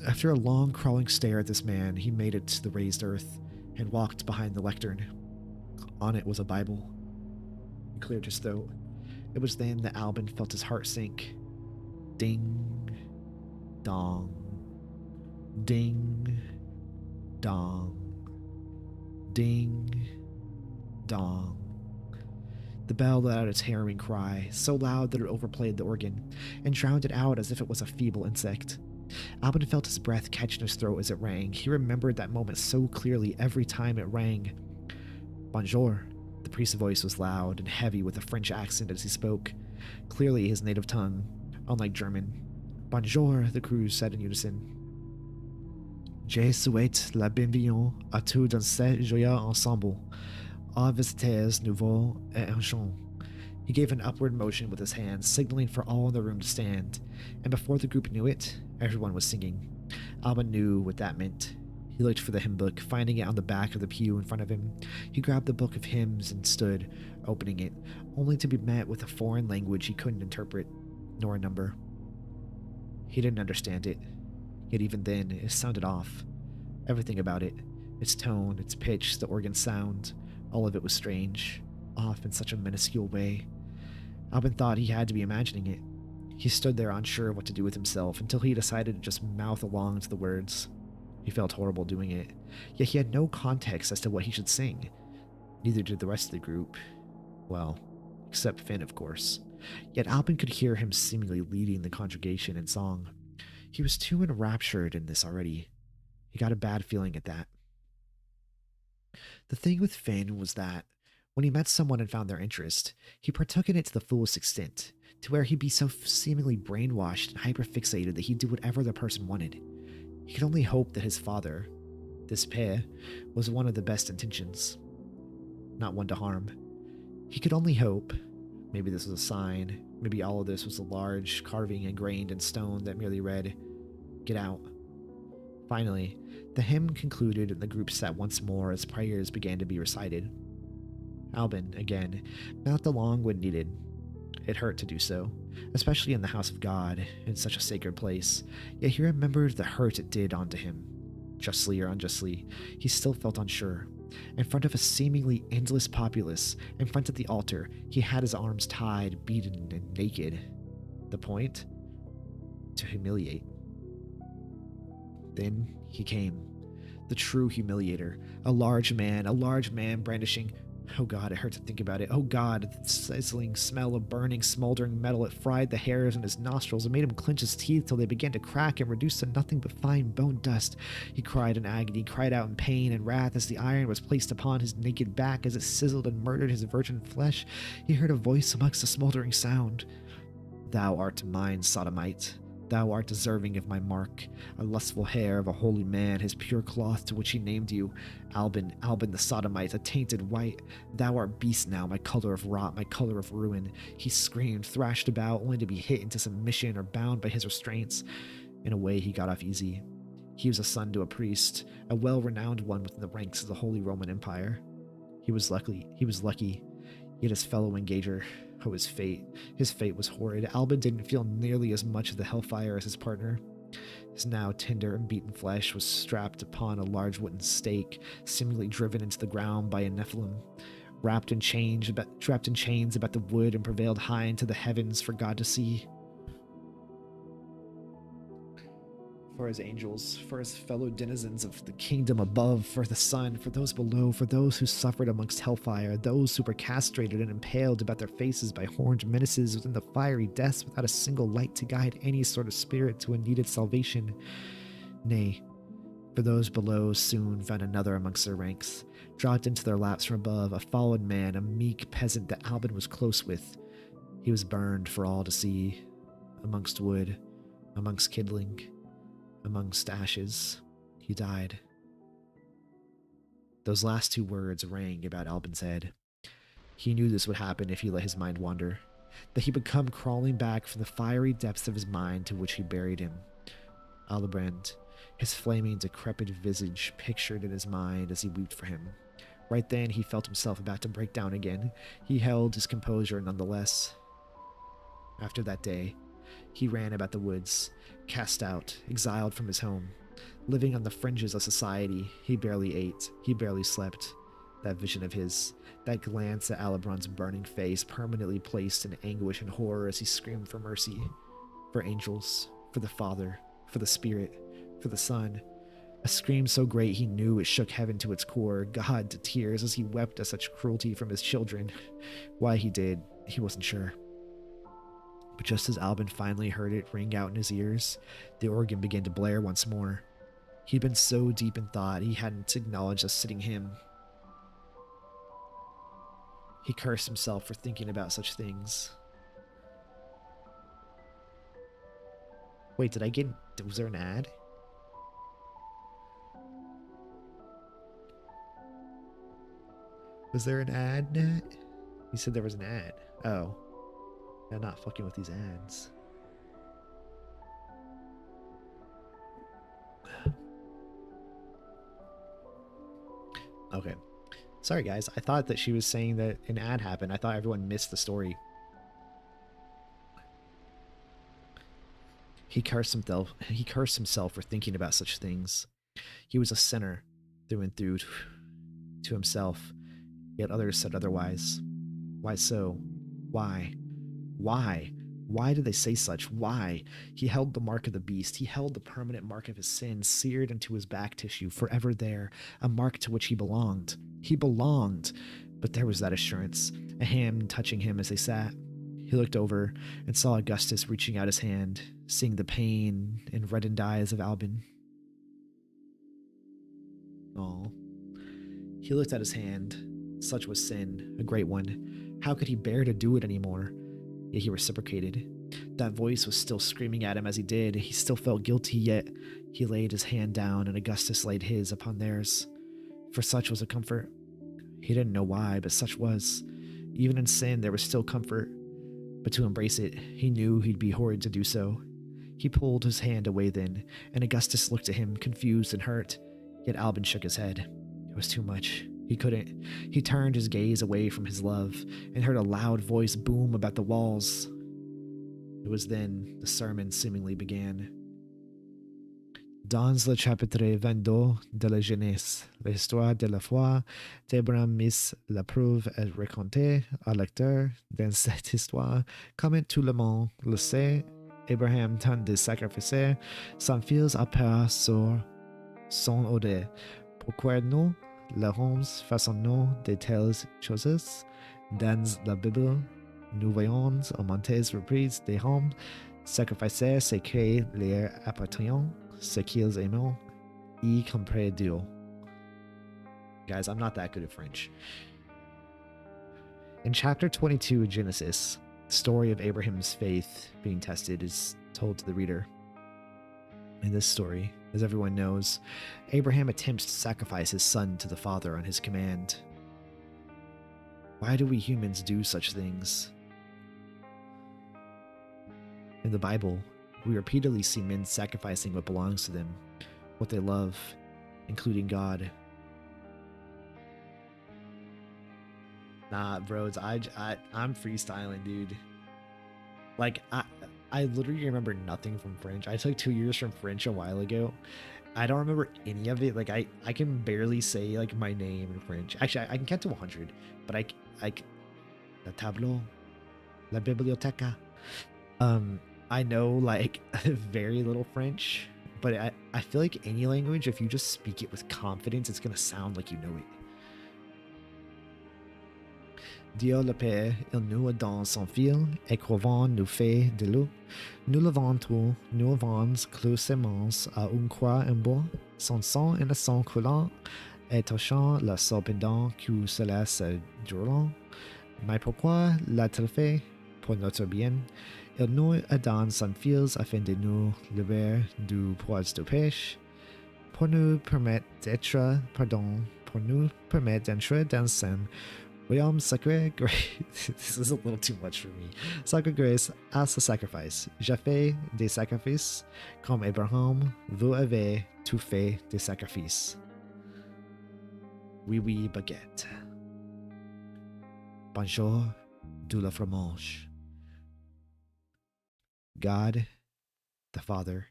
After a long crawling stare at this man, he made it to the raised earth and walked behind the lectern. On it was a Bible. He cleared his throat. It was then that Albin felt his heart sink. Ding, dong, ding, dong, ding, dong. The bell let out its harrowing cry, so loud that it overplayed the organ, and drowned it out as if it was a feeble insect. Albin felt his breath catch in his throat as it rang. He remembered that moment so clearly every time it rang. Bonjour. The priest's voice was loud and heavy with a French accent as he spoke, clearly his native tongue, unlike German. Bonjour, the crew said in unison. Je souhaite la bienvenue à tous dans ce joyeux ensemble, à visiteurs nouveaux et enchants. He gave an upward motion with his hand, signaling for all in the room to stand, and before the group knew it, everyone was singing. Albin knew what that meant. He looked for the hymn book, finding it on the back of the pew in front of him. He grabbed the book of hymns and stood, opening it, only to be met with a foreign language he couldn't interpret, nor a number. He didn't understand it, yet even then it sounded off. Everything about it, its tone, its pitch, the organ sound, all of it was strange, off in such a minuscule way. Albin thought he had to be imagining it. He stood there unsure of what to do with himself until he decided to just mouth along to the words. He felt horrible doing it, yet he had no context as to what he should sing. Neither did the rest of the group. Well, except Finn, of course. Yet Albin could hear him seemingly leading the congregation in song. He was too enraptured in this already. He got a bad feeling at that. The thing with Finn was that, when he met someone and found their interest, he partook in it to the fullest extent, to where he'd be so seemingly brainwashed and hyperfixated that he'd do whatever the person wanted. He could only hope that his father, this pair, was one of the best intentions, not one to harm. He could only hope. Maybe this was a sign. Maybe all of this was a large carving ingrained in stone that merely read, "Get out." Finally, the hymn concluded and the group sat once more as prayers began to be recited. Albin, again, mouthed along when needed. It hurt to do so, especially in the house of God, in such a sacred place, yet he remembered the hurt it did onto him. Justly or unjustly, he still felt unsure. In front of a seemingly endless populace, in front of the altar, he had his arms tied, beaten, and naked. The point? To humiliate. Then he came. The true humiliator. A large man brandishing... Oh God, it hurt to think about it. Oh God, the sizzling smell of burning, smoldering metal. It fried the hairs in his nostrils and made him clench his teeth till they began to crack and reduce to nothing but fine bone dust. He cried in agony, cried out in pain and wrath as the iron was placed upon his naked back as it sizzled and murdered his virgin flesh. He heard a voice amongst the smoldering sound. "Thou art mine, sodomite. Thou art deserving of my mark, a lustful hair of a holy man, his pure cloth to which he named you. Albin, Albin the sodomite, a tainted white. Thou art beast now, my color of rot, my color of ruin." He screamed, thrashed about, only to be hit into submission or bound by his restraints. In a way, he got off easy. He was a son to a priest, a well-renowned one within the ranks of the Holy Roman Empire. He was lucky. Yet his fellow engager... Oh, his fate. His fate was horrid. Albin didn't feel nearly as much of the hellfire as his partner. His now tender and beaten flesh was strapped upon a large wooden stake, seemingly driven into the ground by a Nephilim, trapped in chains about the wood and prevailed high into the heavens for God to see. For his angels, for his fellow denizens of the kingdom above, for the sun, for those below, for those who suffered amongst hellfire, those who were castrated and impaled about their faces by horned menaces within the fiery depths without a single light to guide any sort of spirit to a needed salvation. Nay, for those below soon found another amongst their ranks, dropped into their laps from above, a fallen man, a meek peasant that Albin was close with. He was burned for all to see, amongst wood, amongst kindling, amongst ashes. He died. Those last two words rang about Albin's head. He knew this would happen if he let his mind wander, that he would come crawling back from the fiery depths of his mind to which he buried him. Aldebrand, his flaming, decrepit visage pictured in his mind as he wept for him. Right then he felt himself about to break down again. He held his composure nonetheless. After that day, he ran about the woods, cast out, exiled from his home. Living on the fringes of society, he barely ate, he barely slept. That vision of his, that glance at Aldebrand's burning face permanently placed in anguish and horror as he screamed for mercy, for angels, for the Father, for the Spirit, for the Son. A scream so great he knew it shook heaven to its core, God to tears as he wept at such cruelty from his children. Why he did, he wasn't sure. But just as Albin finally heard it ring out in his ears, the organ began to blare once more. He'd been so deep in thought he hadn't acknowledged the sitting hymn. He cursed himself for thinking about such things. Wait, was there an ad? Was there an ad, Nat? You said there was an ad. Oh. I'm not fucking with these ads. Okay. Sorry, guys. I thought that she was saying that an ad happened. I thought everyone missed the story. He cursed himself. He cursed himself for thinking about such things. He was a sinner through and through to himself, yet others said otherwise. Why so? Why? Why? Why did they say such? Why? He held the mark of the beast. He held the permanent mark of his sin seared into his back tissue, forever there, a mark to which he belonged. He belonged. But there was that assurance, a hand touching him as they sat. He looked over and saw Augustus reaching out his hand, seeing the pain and reddened eyes of Albin. Oh. He looked at his hand. Such was sin, a great one. How could he bear to do it anymore? Yet he reciprocated. That voice was still screaming at him as he did. He still felt guilty, yet he laid his hand down and Augustus laid his upon theirs. For such was a comfort. He didn't know why, but such was. Even in sin, there was still comfort. But to embrace it, he knew he'd be horrid to do so. He pulled his hand away then, and Augustus looked at him, confused and hurt. Yet Albin shook his head. It was too much. He couldn't. He turned his gaze away from his love and heard a loud voice boom about the walls. It was then the sermon seemingly began. Dans le chapitre 22 de la Genèse, l'histoire de la foi d'Abraham mise la preuve est racontée au lecteur. Dans cette histoire, comme tout le monde le sait, Abraham tente de sacrifier son fils à part sur son autel. Pourquoi nous, les hommes, faisons-nous de telles choses? Dans la Bible, nous voyons à maintes reprises des hommes sacrifier ce qui leur appartient, ce qu'ils aiment, y compris Dieu. Guys, I'm not that good at French. In chapter 22 of Genesis, the story of Abraham's faith being tested is told to the reader. In this story, as everyone knows, Abraham attempts to sacrifice his son to the Father on his command. Why do we humans do such things? In the Bible, we repeatedly see men sacrificing what belongs to them, what they love, including God. Nah, bros, I'm freestyling, dude. Like, I literally remember nothing from French. I took 2 years from French a while ago. I don't remember any of it. Like, I can barely say, like, my name in French. Actually, I can count to 100, but I la tableau, la biblioteca. I know, like, very little French, but I feel like any language, if you just speak it with confidence, it's gonna sound like you know it. Dieu le Père, il nous donne son Fils, et croyant nous fait de l'eau. Nous le ventrons, nous avons cloué semence à une croix en bois, son sang et le sang coulant, et touchant la sol pendant que cela se déroulant. Mais pourquoi l'a-t-il fait? Pour notre bien. Il nous donne son Fils afin de nous libérer du poids du péché, pour nous permettre d'être pardon, pour nous permettre d'entrer dans son royaume sacré. This is a little too much for me. Sacré grace à ce sacrifice. J'ai fait des sacrifices comme Abraham, vous avez tout fait des sacrifices. Oui, oui, baguette. Bonjour, du la fromage. God, the Father,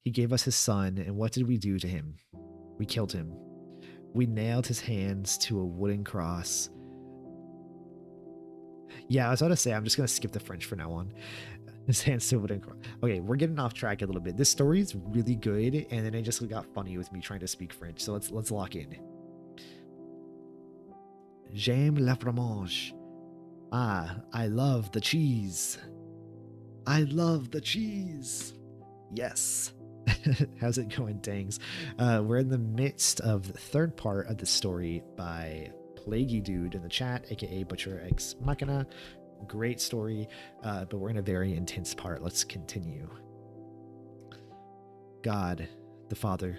He gave us His Son, and what did we do to Him? We killed Him. We nailed His hands to a wooden cross. Yeah, I was about to say, I'm just going to skip the French from now on. His hands to a wooden cross. Okay, we're getting off track a little bit. This story is really good, and then it just got funny with me trying to speak French, so let's lock in. J'aime la fromage. Ah, I love the cheese. I love the cheese. Yes. How's it going, Tangs? We're in the midst of the third part of the story by Plaguey Dude in the chat, aka ButcherExMachina. Great story, but we're in a very intense part. Let's continue. God, the Father,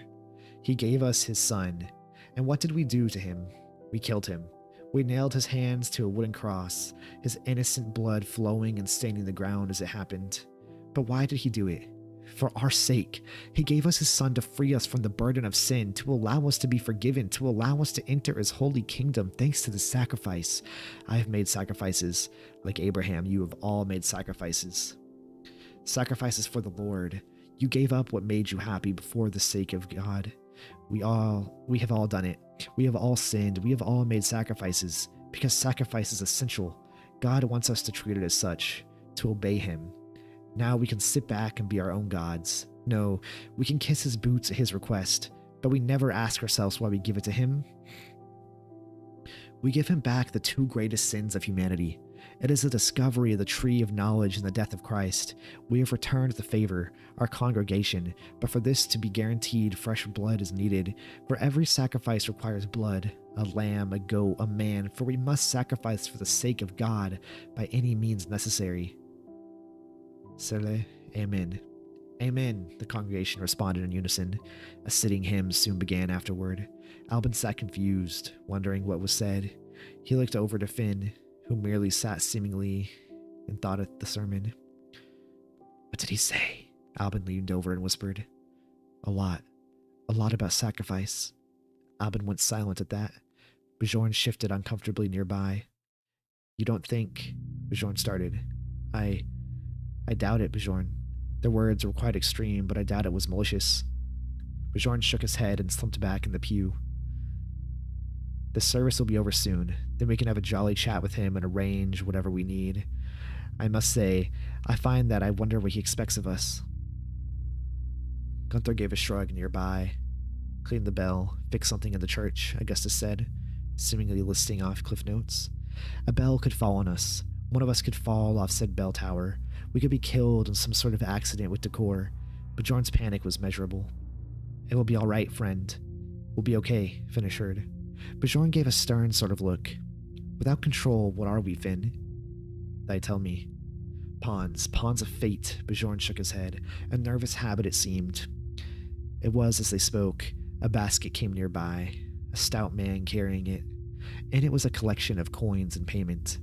He gave us His Son, and what did we do to Him? We killed Him. We nailed His hands to a wooden cross, His innocent blood flowing and staining the ground as it happened. But why did He do it? For our sake, he gave us his son to free us from the burden of sin, to allow us to be forgiven, to allow us to enter his holy kingdom thanks to the sacrifice. I have made sacrifices. Like Abraham, you have all made sacrifices. Sacrifices for the Lord. You gave up what made you happy before the sake of God. We have all done it. We have all sinned. We have all made sacrifices, because sacrifice is essential. God wants us to treat it as such, to obey him. Now we can sit back and be our own gods. No, we can kiss his boots at his request, but we never ask ourselves why we give it to him. We give him back the two greatest sins of humanity. It is the discovery of the tree of knowledge and the death of Christ. We have returned the favor, our congregation, but for this to be guaranteed, fresh blood is needed. For every sacrifice requires blood, a lamb, a goat, a man, for we must sacrifice for the sake of God by any means necessary. Sele, amen. Amen, the congregation responded in unison. A sitting hymn soon began afterward. Albin sat confused, wondering what was said. He looked over to Finn, who merely sat seemingly and thought of the sermon. What did he say? Albin leaned over and whispered. A lot about sacrifice. Albin went silent at that. Bjorn shifted uncomfortably nearby. You don't think... Bjorn started. I doubt it, Bjorn. The words were quite extreme, but I doubt it was malicious. Bjorn shook his head and slumped back in the pew. The service will be over soon. Then we can have a jolly chat with him and arrange whatever we need. I must say, I find that I wonder what he expects of us. Gunther gave a shrug nearby, cleaned the bell, fixed something in the church, Augustus said, seemingly listing off cliff notes. A bell could fall on us. One of us could fall off said bell tower. We could be killed in some sort of accident with Decor, but Bjorn's panic was measurable. It will be all right, friend. We'll be okay, Finn assured. Bjorn gave a stern sort of look. Without control, what are we, Finn? Thy tell me. Pawns of fate, Bjorn shook his head, a nervous habit it seemed. It was as they spoke, a basket came nearby, a stout man carrying it. In it was a collection of coins and payment.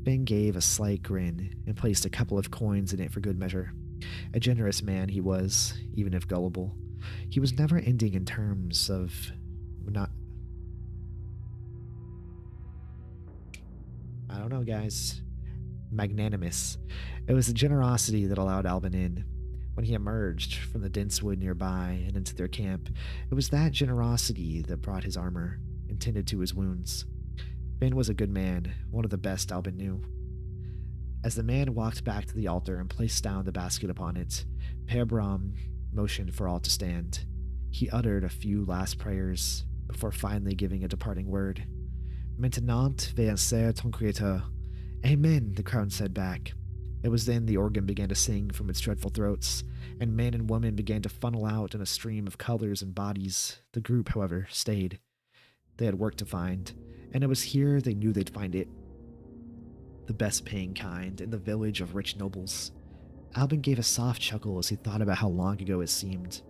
Finn gave a slight grin and placed a couple of coins in it for good measure. A generous man he was, even if gullible. He was never ending in terms of I don't know, guys. Magnanimous. It was the generosity that allowed Albin in. When he emerged from the dense wood nearby and into their camp, it was that generosity that brought his armor and tended to his wounds. Finn was a good man, one of the best Albin knew. As the man walked back to the altar and placed down the basket upon it, Per Bram motioned for all to stand. He uttered a few last prayers before finally giving a departing word. Maintenant vencer ton créateur. Amen, the crowd said back. It was then the organ began to sing from its dreadful throats, and men and women began to funnel out in a stream of colors and bodies. The group, however, stayed. They had work to find, and it was here they knew they'd find it. The best paying kind in the village of rich nobles. Albin gave a soft chuckle as he thought about how long ago it seemed.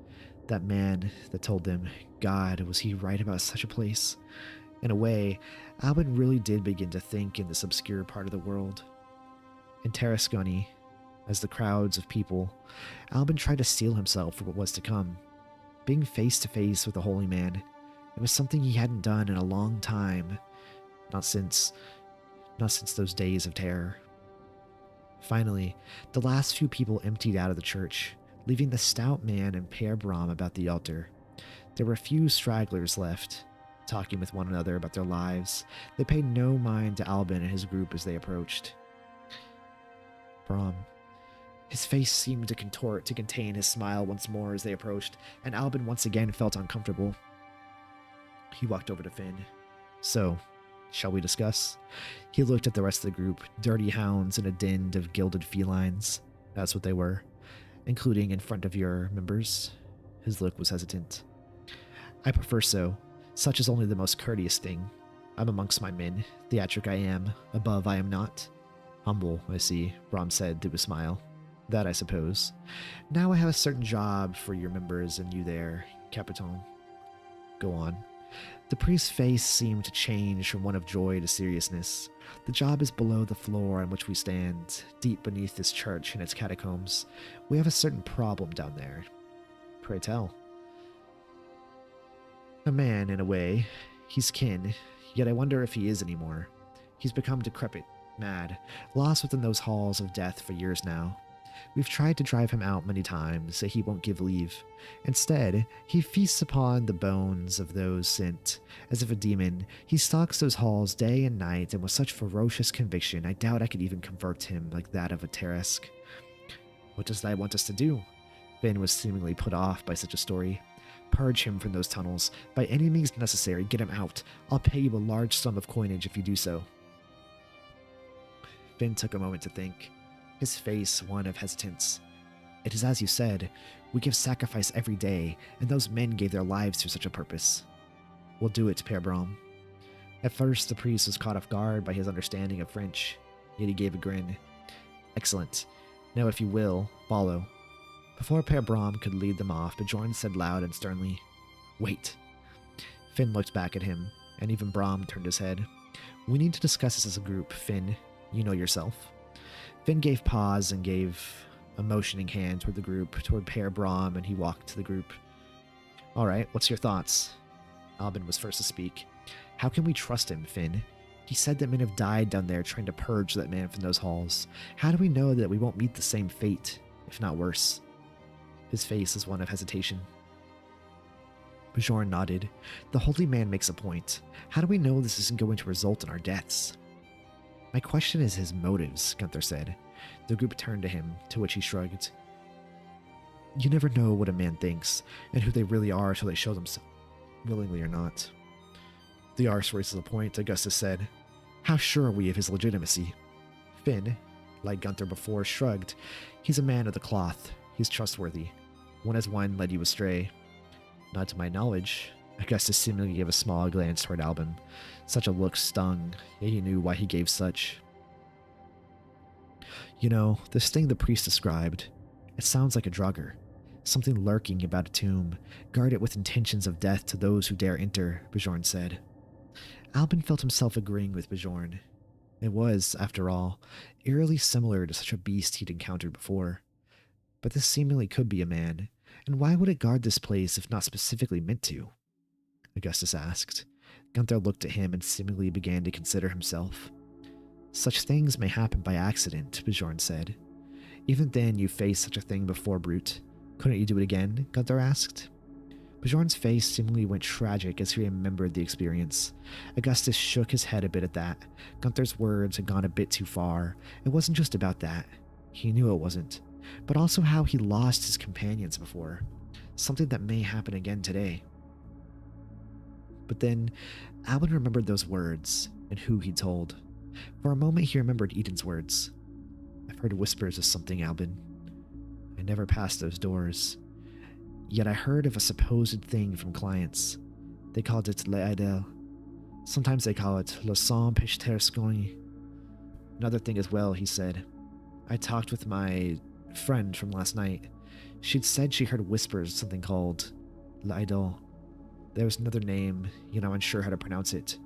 That man that told them, God, was he right about such a place? In a way, Albin really did begin to think in this obscure part of the world. In Tarasconi, as the crowds of people, Albin tried to steel himself for what was to come. Being face to face with the holy man, it was something he hadn't done in a long time, not since those days of terror. Finally, the last few people emptied out of the church, leaving the stout man and Per Bram about the altar. There were a few stragglers left, talking with one another about their lives. They paid no mind to Albin and his group as they approached. Bram. His face seemed to contort to contain his smile once more as they approached, and Albin once again felt uncomfortable. He walked over to Finn. So, shall we discuss? He looked at the rest of the group, dirty hounds in a den of gilded felines. That's what they were, including in front of your members. His look was hesitant. I prefer so. Such is only the most courteous thing. I'm amongst my men. Theatric I am. Above I am not. Humble, I see, Bram said through a smile. That, I suppose. Now I have a certain job for your members and you there, Capitan. Go on. The priest's face seemed to change from one of joy to seriousness. The job is below the floor on which we stand, deep beneath this church and its catacombs. We have a certain problem down there. Pray tell. A man, in a way. He's kin, yet I wonder if he is anymore. He's become decrepit, mad, lost within those halls of death for years now. We've tried to drive him out many times, yet he won't give leave. Instead, he feasts upon the bones of those sent. As if a demon, he stalks those halls day and night, and with such ferocious conviction, I doubt I could even convert him like that of a Teresk. What does thy want us to do? Finn was seemingly put off by such a story. Purge him from those tunnels. By any means necessary, get him out. I'll pay you a large sum of coinage if you do so. Finn took a moment to think, his face one of hesitance. It is as you said, we give sacrifice every day, and those men gave their lives for such a purpose. We'll do it, Père Brom. At first, the priest was caught off guard by his understanding of French, yet he gave a grin. Excellent. Now, if you will, follow. Before Père Brom could lead them off, Bjorn said loud and sternly, Wait. Finn looked back at him, and even Brom turned his head. We need to discuss this as a group, Finn. You know yourself. Finn gave pause and gave a motioning hand toward the group, toward Père Brom, and he walked to the group. All right, what's your thoughts? Albin was first to speak. How can we trust him, Finn? He said that men have died down there trying to purge that man from those halls. How do we know that we won't meet the same fate, if not worse? His face is one of hesitation. Bjorn nodded. The holy man makes a point. How do we know this isn't going to result in our deaths? My question is his motives, Gunther said. The group turned to him, to which he shrugged. You never know what a man thinks, and who they really are till they show themselves, willingly or not. The arse raises a point, Augustus said. How sure are we of his legitimacy? Finn, like Gunther before, shrugged. He's a man of the cloth. He's trustworthy. When has one led you astray? Not to my knowledge. Augustus seemingly gave a small glance toward Albin. Such a look stung, yet he knew why he gave such. You know, this thing the priest described, it sounds like a drugger. Something lurking about a tomb, guarded with intentions of death to those who dare enter, Bjorn said. Albin felt himself agreeing with Bjorn. It was, after all, eerily similar to such a beast he'd encountered before. But this seemingly could be a man, and why would it guard this place if not specifically meant to? Augustus asked. Gunther looked at him and seemingly began to consider himself. Such things may happen by accident, Bjorn said. Even then you faced such a thing before, Brute. Couldn't you do it again? Gunther asked. Bjorn's face seemingly went tragic as he remembered the experience. Augustus shook his head a bit at that. Gunther's words had gone a bit too far. It wasn't just about that. He knew it wasn't. But also how he lost his companions before. Something that may happen again today. But then, Albin remembered those words, and who he told. For a moment he remembered Eden's words. I've heard whispers of something, Albin. I never passed those doors. Yet I heard of a supposed thing from clients. They called it Le Idel. Sometimes they call it Le Sang Pichtersconi. Another thing as well, he said. I talked with my friend from last night. She'd said she heard whispers of something called Le Idol. There was another name, yet I'm unsure how to pronounce it.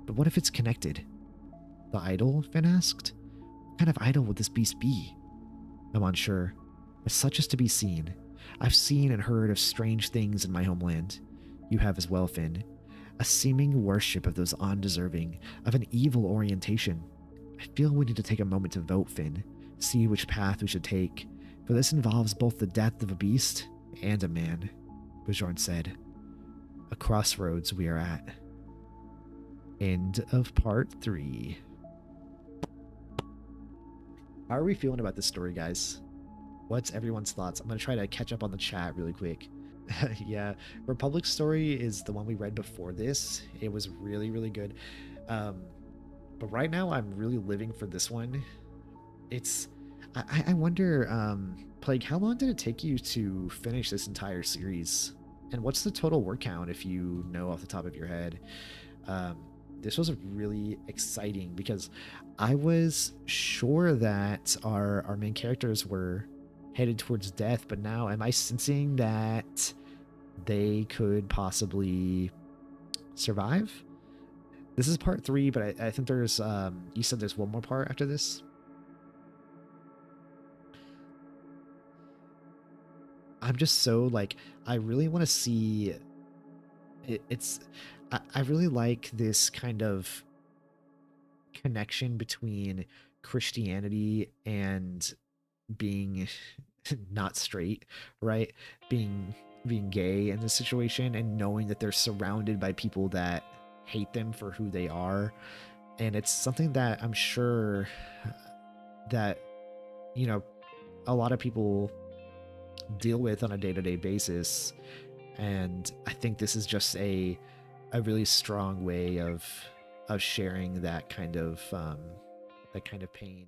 But what if it's connected? The idol? Finn asked. What kind of idol would this beast be? I'm unsure, but such is to be seen. I've seen and heard of strange things in my homeland. You have as well, Finn. A seeming worship of those undeserving, of an evil orientation. I feel we need to take a moment to vote, Finn, see which path we should take, for this involves both the death of a beast and a man, Bjorn said. A crossroads we are at. End of part 3. How are we feeling about this story, guys? What's everyone's thoughts? I'm going to try to catch up on the chat really quick. Yeah, Republic's story is the one we read before this. It was really, really good. But right now I'm really living for this one. It's... I wonder, Plague, how long did it take you to finish this entire series? And what's the total word count, if you know off the top of your head? This was really exciting because I was sure that our main characters were headed towards death, but now am I sensing that they could possibly survive. This is part 3, but I think there's you said there's one more part after this. I'm just so like, I really want to see I really like this kind of connection between Christianity and being not straight, right? Being gay in this situation, and knowing that they're surrounded by people that hate them for who they are. And it's something that I'm sure that, you know, a lot of people deal with on a day-to-day basis. And I think this is just a really strong way of sharing that kind of pain.